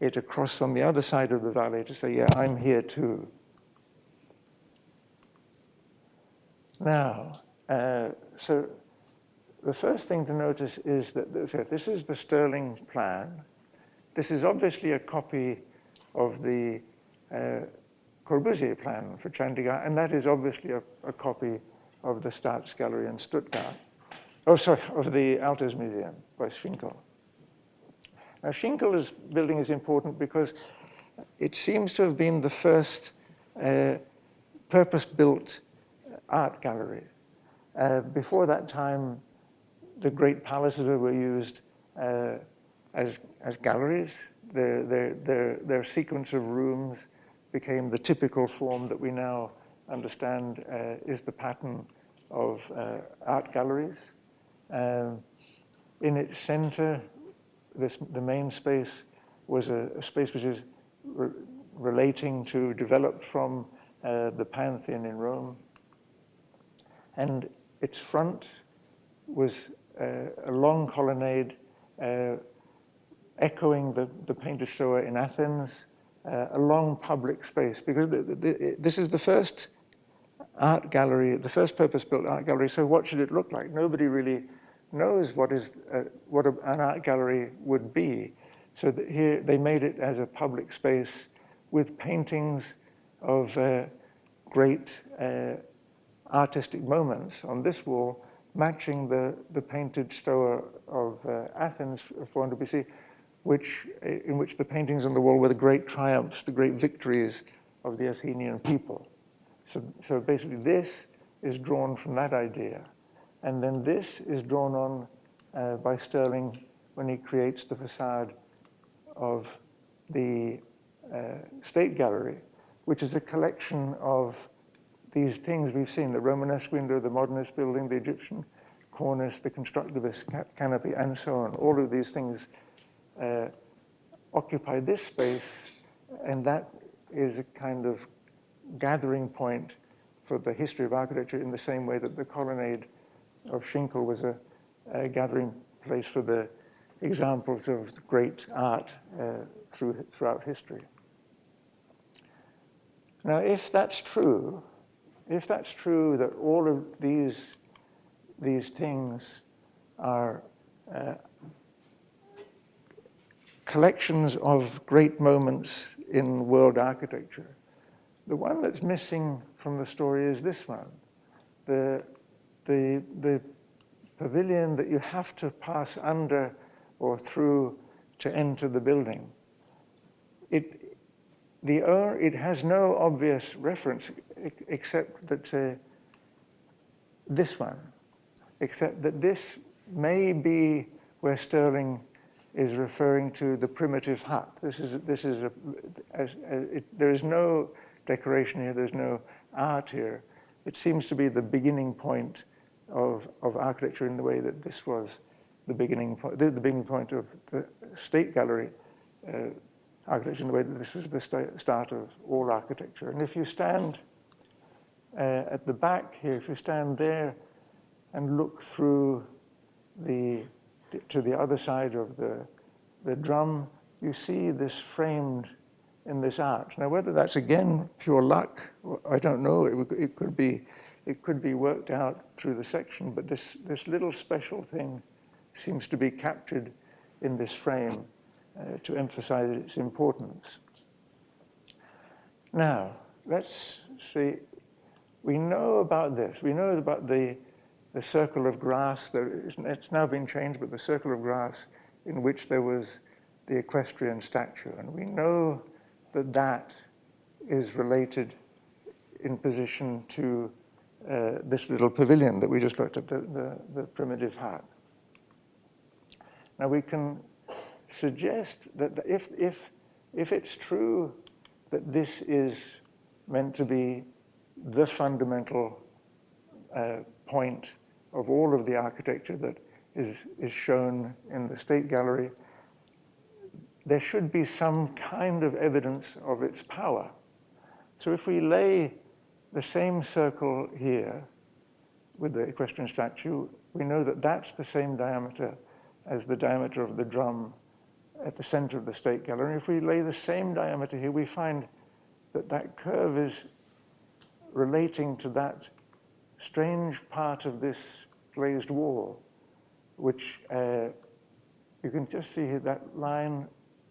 it across on the other side of the valley to say, yeah, I'm here too. Now, so the first thing to notice is that this is the Stirling plan. This is obviously a copy of the Corbusier plan for Chandigarh, and that is obviously a copy of the Staatsgalerie in Stuttgart. Oh, sorry, of the Altes Museum by Schinkel. Now, Schinkel's building is important because it seems to have been the first purpose-built art gallery. Before that time, the great palaces were used as galleries. Their sequence of rooms became the typical form that we now understand is the pattern of art galleries. In its center, the main space was a space which is relating to, developed from the Pantheon in Rome. And its front was a long colonnade echoing the painted Stoa in Athens, a long public space, because this is the first art gallery, the first purpose-built art gallery, so what should it look like? Nobody really knows what an art gallery would be. So here they made it as a public space with paintings of great artistic moments on this wall, matching the painted Stoa of Athens of 400 BC, in which the paintings on the wall were the great triumphs, the great victories of the Athenian people. So basically this is drawn from that idea. And then this is drawn on by Stirling when he creates the facade of the State Gallery, which is a collection of these things we've seen, the Romanesque window, the modernist building, the Egyptian cornice, the constructivist canopy, and so on. All of these things occupy this space, and that is a kind of gathering point for the history of architecture in the same way that the colonnade of Schinkel was a gathering place for the examples of great art throughout history. Now, if that's true that all of these things are collections of great moments in world architecture, the one that's missing from the story is this one, the pavilion that you have to pass under or through to enter the building. It has no obvious reference except that this one, except that this may be where Stirling is referring to the primitive hut. There is no decoration here, there's no art here. It seems to be the beginning point of architecture in the way that this was the beginning point of the State Gallery architecture, in the way that this is the start of all architecture. And if you stand at the back here, if you stand there and look through to the other side of the drum, you see this framed in this arch. Now, whether that's again pure luck, I don't know. It could be worked out through the section, but this little special thing seems to be captured in this frame to emphasize its importance. Now, let's see. We know about this. We know about the circle of grass. It's now been changed, but the circle of grass in which there was the equestrian statue. And we know that that is related in position to this little pavilion that we just looked at, the primitive hut. Now we can suggest that if it's true that this is meant to be the fundamental point of all of the architecture that is shown in the State Gallery, there should be some kind of evidence of its power. So if we lay the same circle here with the equestrian statue, we know that that's the same diameter as the diameter of the drum at the center of the State Gallery. And if we lay the same diameter here, we find that that curve is relating to that strange part of this glazed wall, which you can just see here, that line.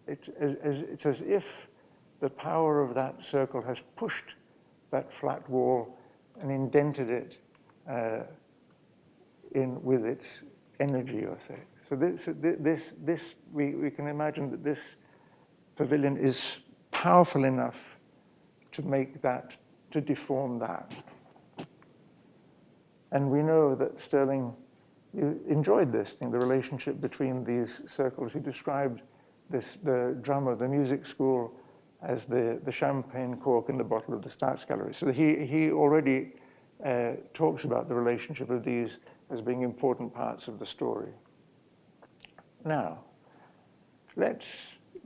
It's as if the power of that circle has pushed that flat wall and indented it in with its energy, or say. So we can imagine that this pavilion is powerful enough to make that, to deform that. And we know that Stirling enjoyed this thing, the relationship between these circles. He described the drum of the music school as the champagne cork in the bottle of the Staatsgalerie. So he already talks about the relationship of these as being important parts of the story. Now, let's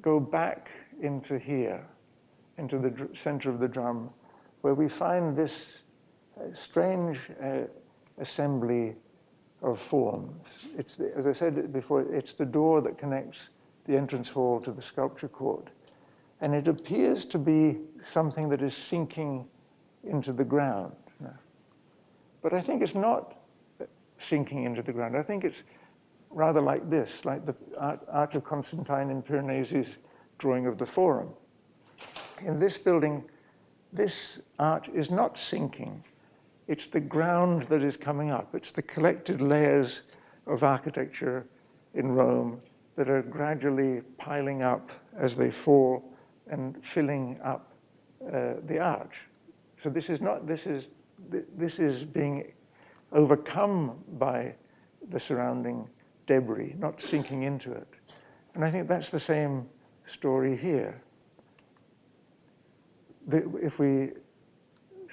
go back into here, into the center of the drum, where we find this strange assembly of forms. As I said before, it's the door that connects the entrance hall to the sculpture court. And it appears to be something that is sinking into the ground. But I think it's not sinking into the ground. I think it's rather like this, like the Arch of Constantine in Piranesi's drawing of the Forum. In this building, this arch is not sinking. It's the ground that is coming up. It's the collected layers of architecture in Rome that are gradually piling up as they fall and filling up the arch. So this is being overcome by the surrounding debris, not sinking into it. And I think that's the same story here. If we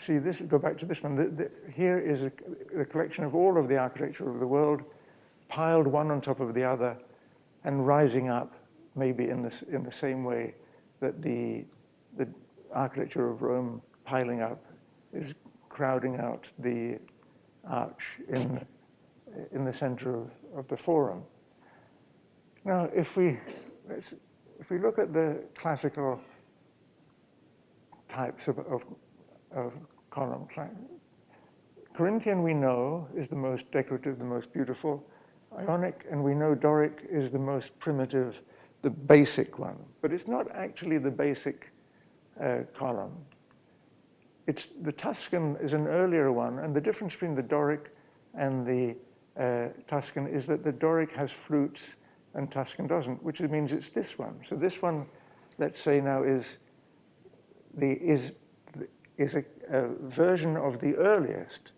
see this, go back to this one, here is a collection of all of the architecture of the world, piled one on top of the other, and rising up maybe in the same way that the architecture of Rome piling up is crowding out the arch in the center of the Forum. Now, if we look at the classical types of columns, right? Corinthian we know is the most decorative, the most beautiful. Ionic, and we know Doric is the most primitive, the basic one. But it's not actually the basic column. The Tuscan is an earlier one, and the difference between the Doric and the Tuscan is that the Doric has flutes and Tuscan doesn't, which means it's this one. So this one, let's say now, is a version of the earliest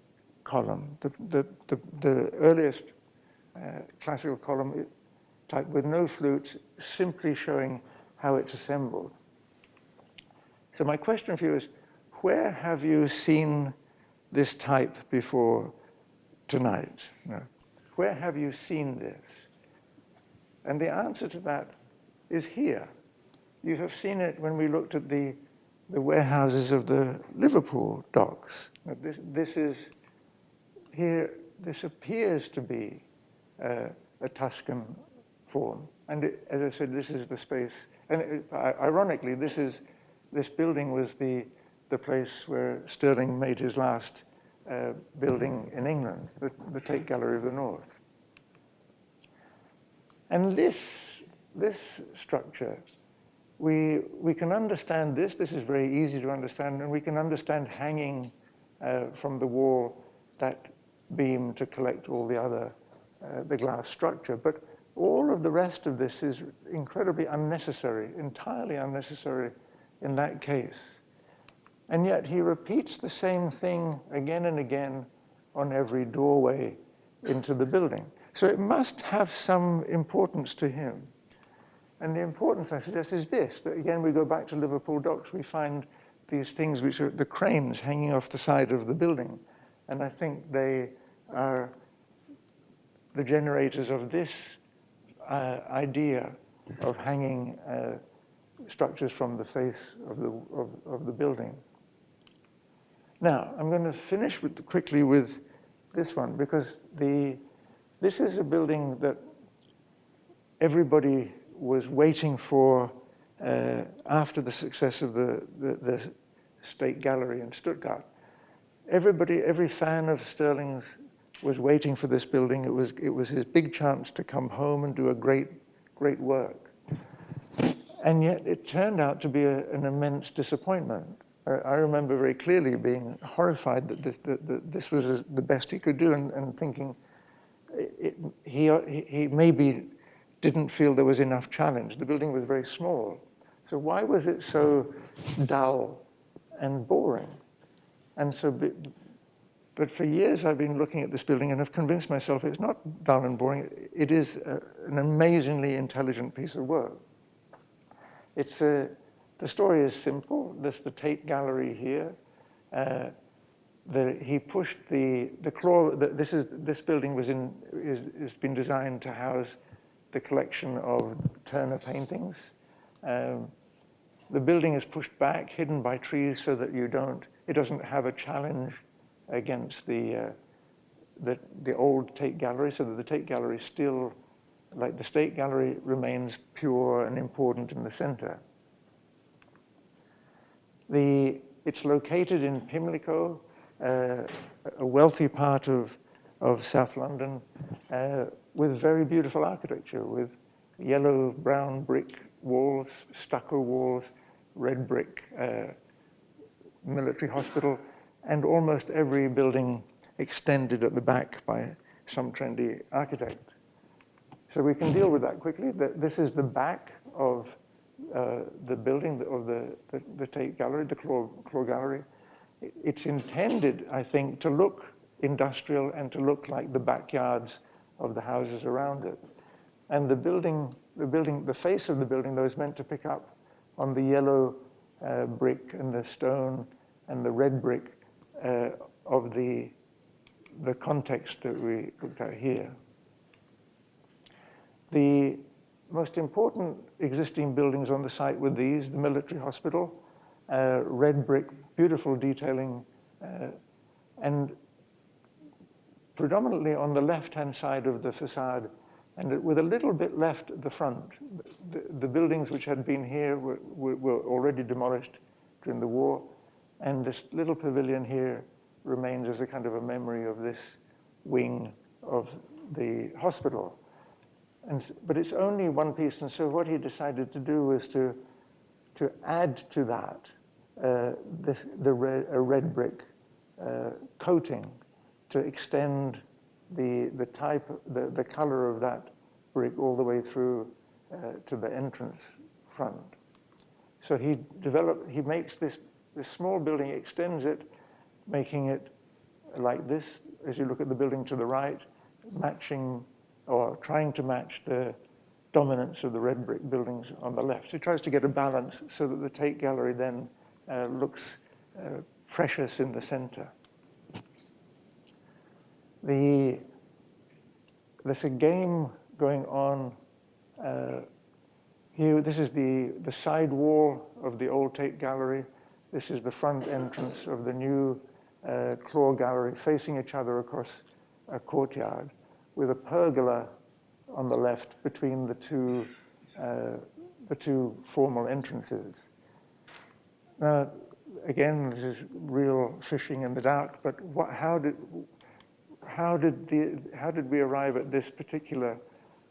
column, the earliest classical column type with no flutes, simply showing how it's assembled. So my question for you is, where have you seen this type before tonight? No. Where have you seen this? And the answer to that is here. You have seen it when we looked at the warehouses of the Liverpool docks. This appears to be a Tuscan form. And as I said, this is the space. And ironically, this building was the place where Stirling made his last building in England, the Tate Gallery of the North. And this structure, we can understand this. This is very easy to understand, and we can understand hanging from the wall that beam to collect all the other, the glass structure. But all of the rest of this is incredibly unnecessary, entirely unnecessary in that case. And yet he repeats the same thing again and again on every doorway into the building. So it must have some importance to him. And the importance, I suggest, is this, that again, we go back to Liverpool docks, we find these things which are the cranes hanging off the side of the building. And I think they are the generators of this idea of hanging structures from the face of the building. Now, I'm going to finish quickly with this one, because this is a building that everybody was waiting for after the success of the State Gallery in Stuttgart. Every fan of Stirling's was waiting for this building. It was his big chance to come home and do a great work. And yet it turned out to be an immense disappointment. I remember very clearly being horrified that this was the best he could do, and thinking he maybe didn't feel there was enough challenge. The building was very small. So why was it so dull and boring? And so, but for years I've been looking at this building and have convinced myself it's not dull and boring. It is an amazingly intelligent piece of work. The story is simple. There's the Tate Gallery here. He pushed the claw. This building has been designed to house the collection of Turner paintings. The building is pushed back, hidden by trees, so that it doesn't have a challenge against the old Tate Gallery, so that the Tate Gallery still, like the State Gallery, remains pure and important in the center. It's located in Pimlico. a wealthy part of South London with very beautiful architecture, with yellow, brown brick walls, stucco walls, red brick military hospital, and almost every building extended at the back by some trendy architect. So we can deal with that quickly. This is the back of the building of the Tate Gallery, the Claw Gallery. It's intended, I think, to look industrial and to look like the backyards of the houses around it. And the face of the building, though, is meant to pick up on the yellow brick and the stone and the red brick of the context that we looked at here. The most important existing buildings on the site were these: the military hospital, red brick, beautiful detailing, and predominantly on the left-hand side of the facade, and with a little bit left at the front. The buildings which had been here were already demolished during the war, and this little pavilion here remains as a kind of a memory of this wing of the hospital. But it's only one piece, and so what he decided to do was to add to that a red brick coating to extend the color of that brick all the way through to the entrance front. So he makes this small building, extends it, making it like this as you look at the building to the right, matching or trying to match the dominance of the red brick buildings on the left. So he tries to get a balance so that the Tate Gallery then looks precious in the center. There's a game going on here. This is the side wall of the old Tate Gallery. This is the front entrance of the new Claw Gallery, facing each other across a courtyard, with a pergola on the left between the two formal entrances. Now, again, this is real fishing in the dark. But how did we arrive at this particular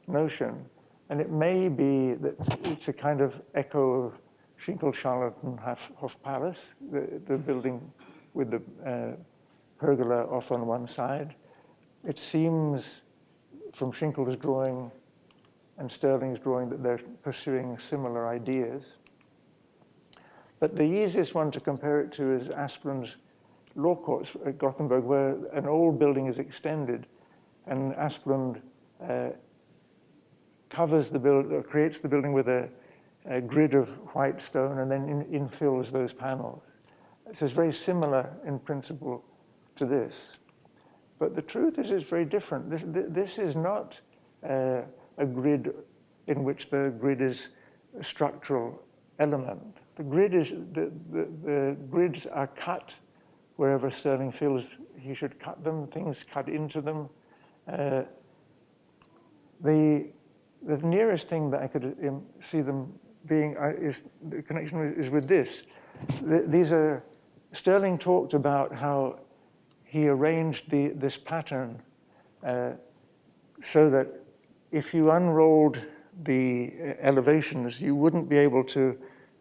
notion? And it may be that it's a kind of echo of Schinkel-Charlottenhof Palace, the building with the pergola off on one side. It seems from Schinkel's drawing and Stirling's drawing that they're pursuing similar ideas. But the easiest one to compare it to is Aspland's law courts at Gothenburg, where an old building is extended, and Aspland covers the building, creates the building with a grid of white stone, and then infills those panels. So it's very similar in principle to this. But the truth is, it's very different. This is not a grid in which the grid is a structural element. The grids are cut wherever Stirling feels he should cut them. Things cut into them. The nearest thing that I could see them being is the connection is with this. These are Stirling talked about how he arranged this pattern so that if you unrolled the elevations, you wouldn't be able to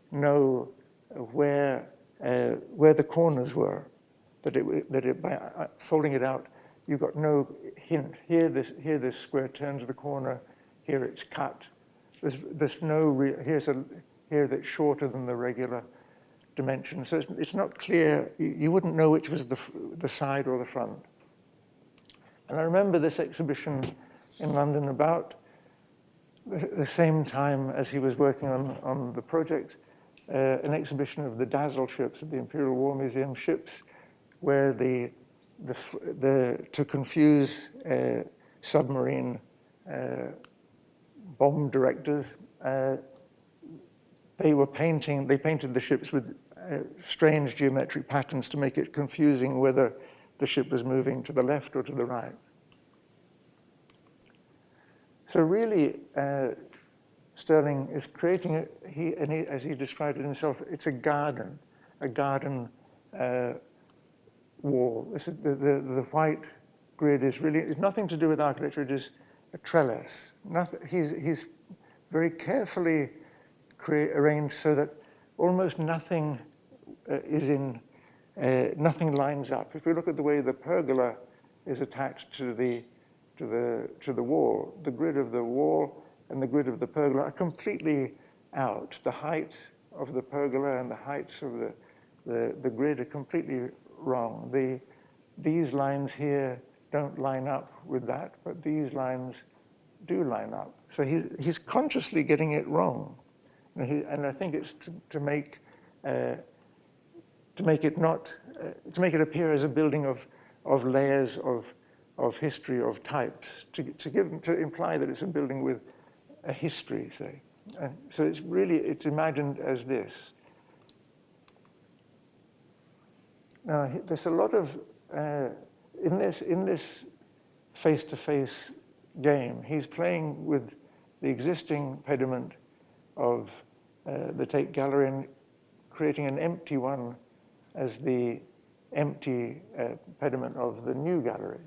know where the corners were. By folding it out, you got no hint. Here this square turns the corner. Here it's cut. There's no here that's shorter than the regular dimension. So it's not clear. You wouldn't know which was the side or the front. And I remember this exhibition in London about the same time as he was working on the project, an exhibition of the Dazzle ships at the Imperial War Museum, ships where to confuse submarine bomb directors, they painted the ships with strange geometric patterns to make it confusing whether the ship was moving to the left or to the right. So really, Stirling is creating, as he described it himself, it's a garden wall. This is the white grid is really, it's nothing to do with architecture, it is a trellis. Nothing, he's very carefully arranged so that almost nothing nothing lines up. If we look at the way the pergola is attached to the wall, the grid of the wall and the grid of the pergola are completely out. The height of the pergola and the heights of the grid are completely wrong. These lines here don't line up with that, but these lines do line up. So he's consciously getting it wrong, and I think it's to make it appear as a building of layers of history, of types, to imply that it's a building with a history, say. And so it's imagined as this. Now, there's a lot of in this face-to-face game. He's playing with the existing pediment of the Tate Gallery and creating an empty one as the empty pediment of the new gallery.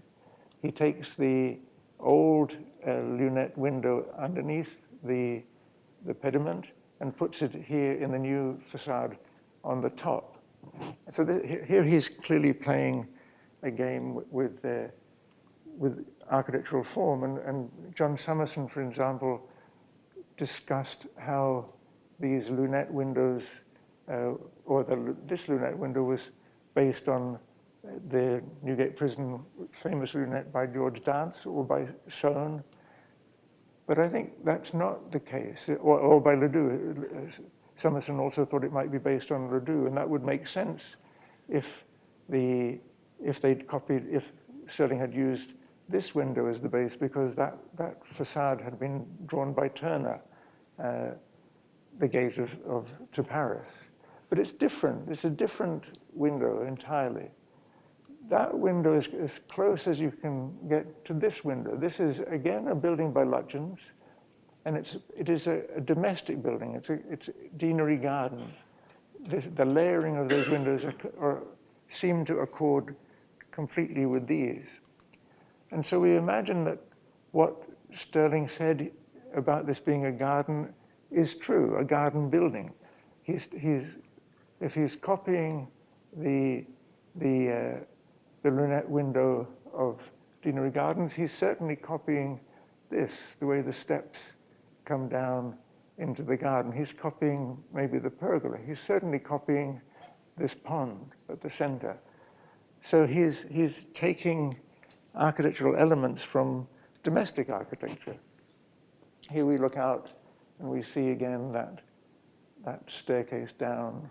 He takes the old lunette window underneath the pediment and puts it here in the new facade on the top. So here he's clearly playing a game with architectural form. And John Summerson, for example, discussed how these lunette windows, this lunette window was based on the Newgate Prison famous lunette by George Dance or by Soane. But I think that's not the case, or by Ledoux. Summerson also thought it might be based on Ledoux, and that would make sense if Stirling had used this window as the base, because that facade had been drawn by Turner, the gate to Paris. But it's different. It's a different window entirely. That window is as close as you can get to this window. This is, again, a building by Lutyens, and it is a domestic building. It's deanery garden. The layering of those windows seem to accord completely with these. And so we imagine that what Stirling said about this being a garden is true, a garden building. If he's copying the lunette window of Deanery Gardens, he's certainly copying this, the way the steps come down into the garden. He's copying maybe the pergola. He's certainly copying this pond at the center. So he's taking architectural elements from domestic architecture. Here we look out and we see again that staircase down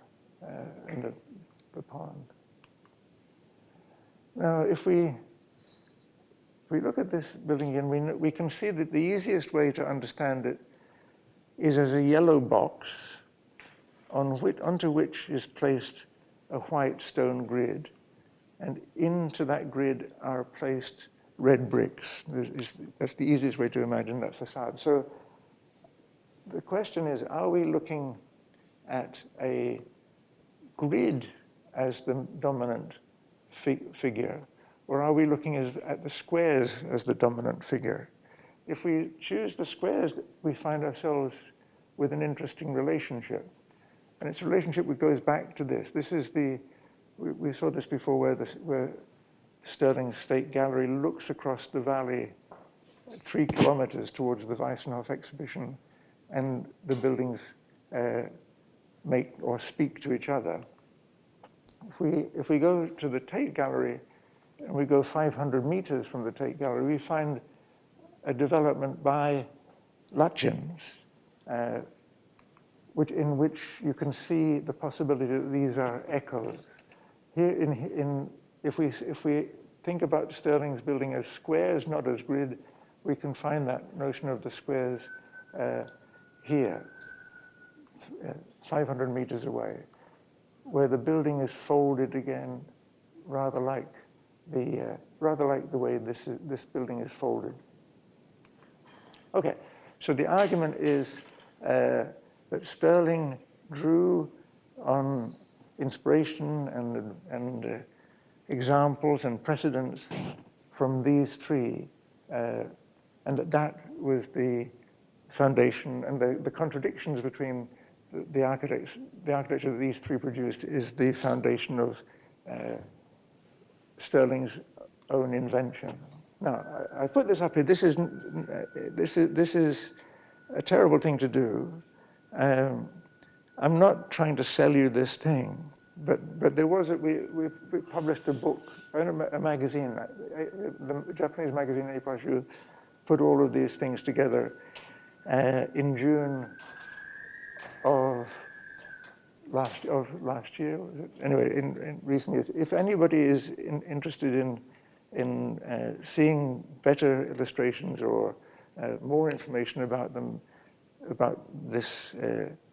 in the pond. Now, if we look at this building again, we can see that the easiest way to understand it is as a yellow box onto which is placed a white stone grid, and into that grid are placed red bricks. That's the easiest way to imagine that facade. So the question is, are we looking at a grid as the dominant figure, or are we looking at the squares as the dominant figure? If we choose the squares, we find ourselves with an interesting relationship. And it's a relationship that goes back to this. This is we saw this before, where Stirling's State Gallery looks across the valley 3 kilometers towards the Weissenhof exhibition, and the buildings make or speak to each other. If we go to the Tate Gallery, and we go 500 meters from the Tate Gallery, we find a development by Lutyens, in which you can see the possibility that these are echoes. Here, if we think about Stirling's building as squares, not as grid, we can find that notion of the squares here, 500 meters away, where the building is folded again, rather like the way this building is folded. Okay, so the argument is that Stirling drew on inspiration and examples and precedents from these three, and that was the foundation, and the contradictions between the architecture that these three produced is the foundation of Stirling's own invention. Now, I put this up here. This is a terrible thing to do. I'm not trying to sell you this thing, but there was we published a book, a magazine. The Japanese magazine Eipashu put all of these things together in June of last year. Was it? Anyway, in recent years. If anybody is interested in seeing better illustrations or more information about them, about this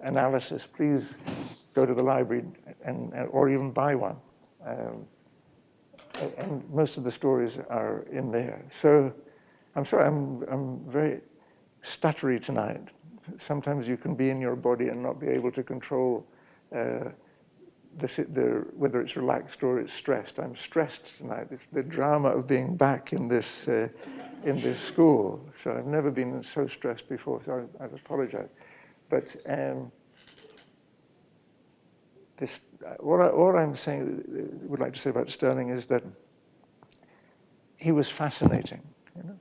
analysis, please go to the library or even buy one. And most of the stories are in there. So I'm sorry, I'm very stuttery tonight. Sometimes you can be in your body and not be able to control whether it's relaxed or it's stressed. I'm stressed tonight. It's the drama of being back in this school. So I've never been so stressed before, so I apologize. But all I'm saying, would like to say about Stirling is that he was fascinating. You know?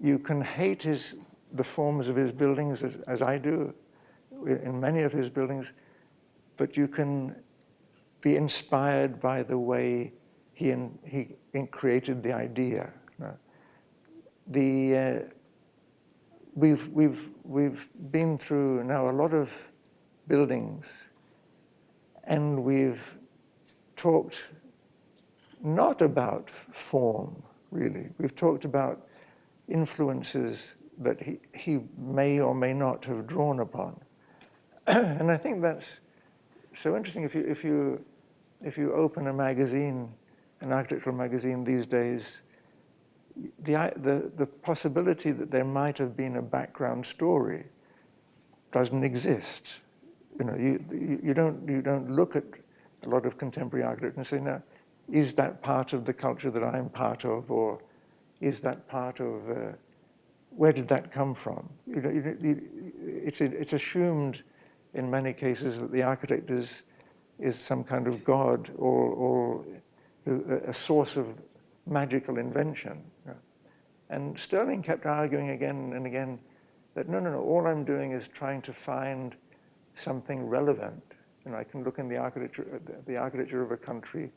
You can hate the forms of his buildings as I do in many of his buildings, but you can be inspired by the way he created the idea. We've been through now a lot of buildings, and we've talked not about form, really. We've talked about influences that he may or may not have drawn upon. And I think that's so interesting. If you open a magazine, an architectural magazine these days, the possibility that there might have been a background story doesn't exist. You know, you don't look at a lot of contemporary architecture and say, now, is that part of the culture that I'm part of, or is that part of where did that come from? It's assumed in many cases that the architect is some kind of god or a source of magical invention. And Stirling kept arguing again and again that no, all I'm doing is trying to find something relevant. You know, I can look in the architecture of a country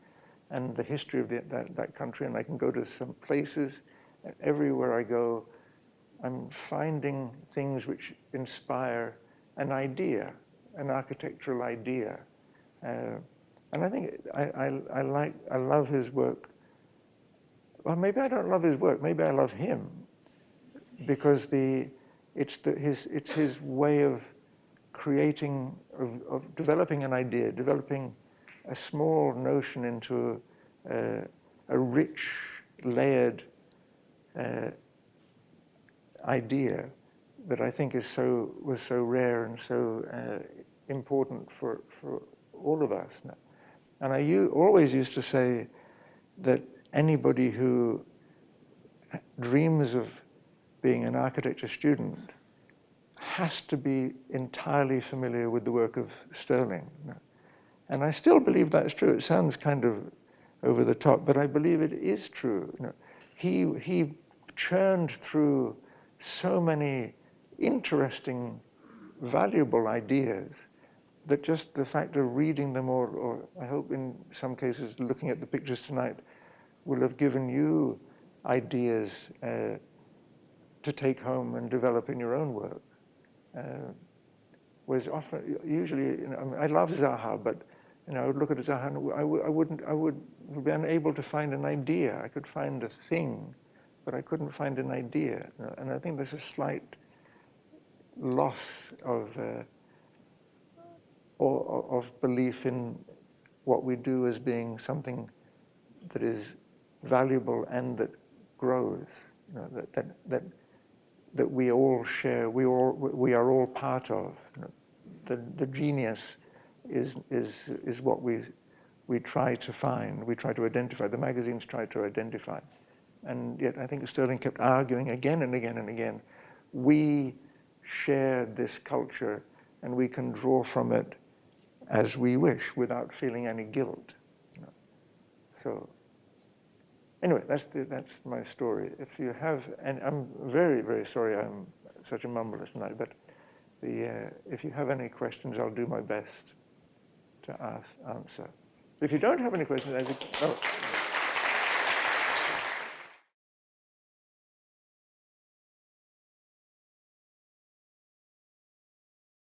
and the history of that country, and I can go to some places, and everywhere I go, I'm finding things which inspire an idea, an architectural idea. And I think I love his work. Well, maybe I don't love his work. Maybe I love him, because it's his way of creating, of developing an idea, developing a small notion into a rich, layered idea that I think was so rare and so important for all of us. And I always used to say that anybody who dreams of being an architecture student has to be entirely familiar with the work of Stirling. And I still believe that's true. It sounds kind of over the top, but I believe it is true. He churned through so many interesting, valuable ideas that just the fact of reading them, or I hope in some cases looking at the pictures tonight, will have given you ideas to take home and develop in your own work. Whereas usually, I love Zaha, but I would look at Zaha and I would be unable to find an idea. I could find a thing, but I couldn't find an idea. And I think there's a slight loss of belief in what we do as being something that is valuable and that grows. That we all share. We are all part of. The genius is what we we try to find, we try to identify, the magazines try to identify. And yet I think Stirling kept arguing again and again and again, we share this culture and we can draw from it as we wish without feeling any guilt. So anyway, that's my story. If you have, and I'm very, very sorry I'm such a mumbler tonight, but if you have any questions, I'll do my best to answer. If you don't have any questions, oh.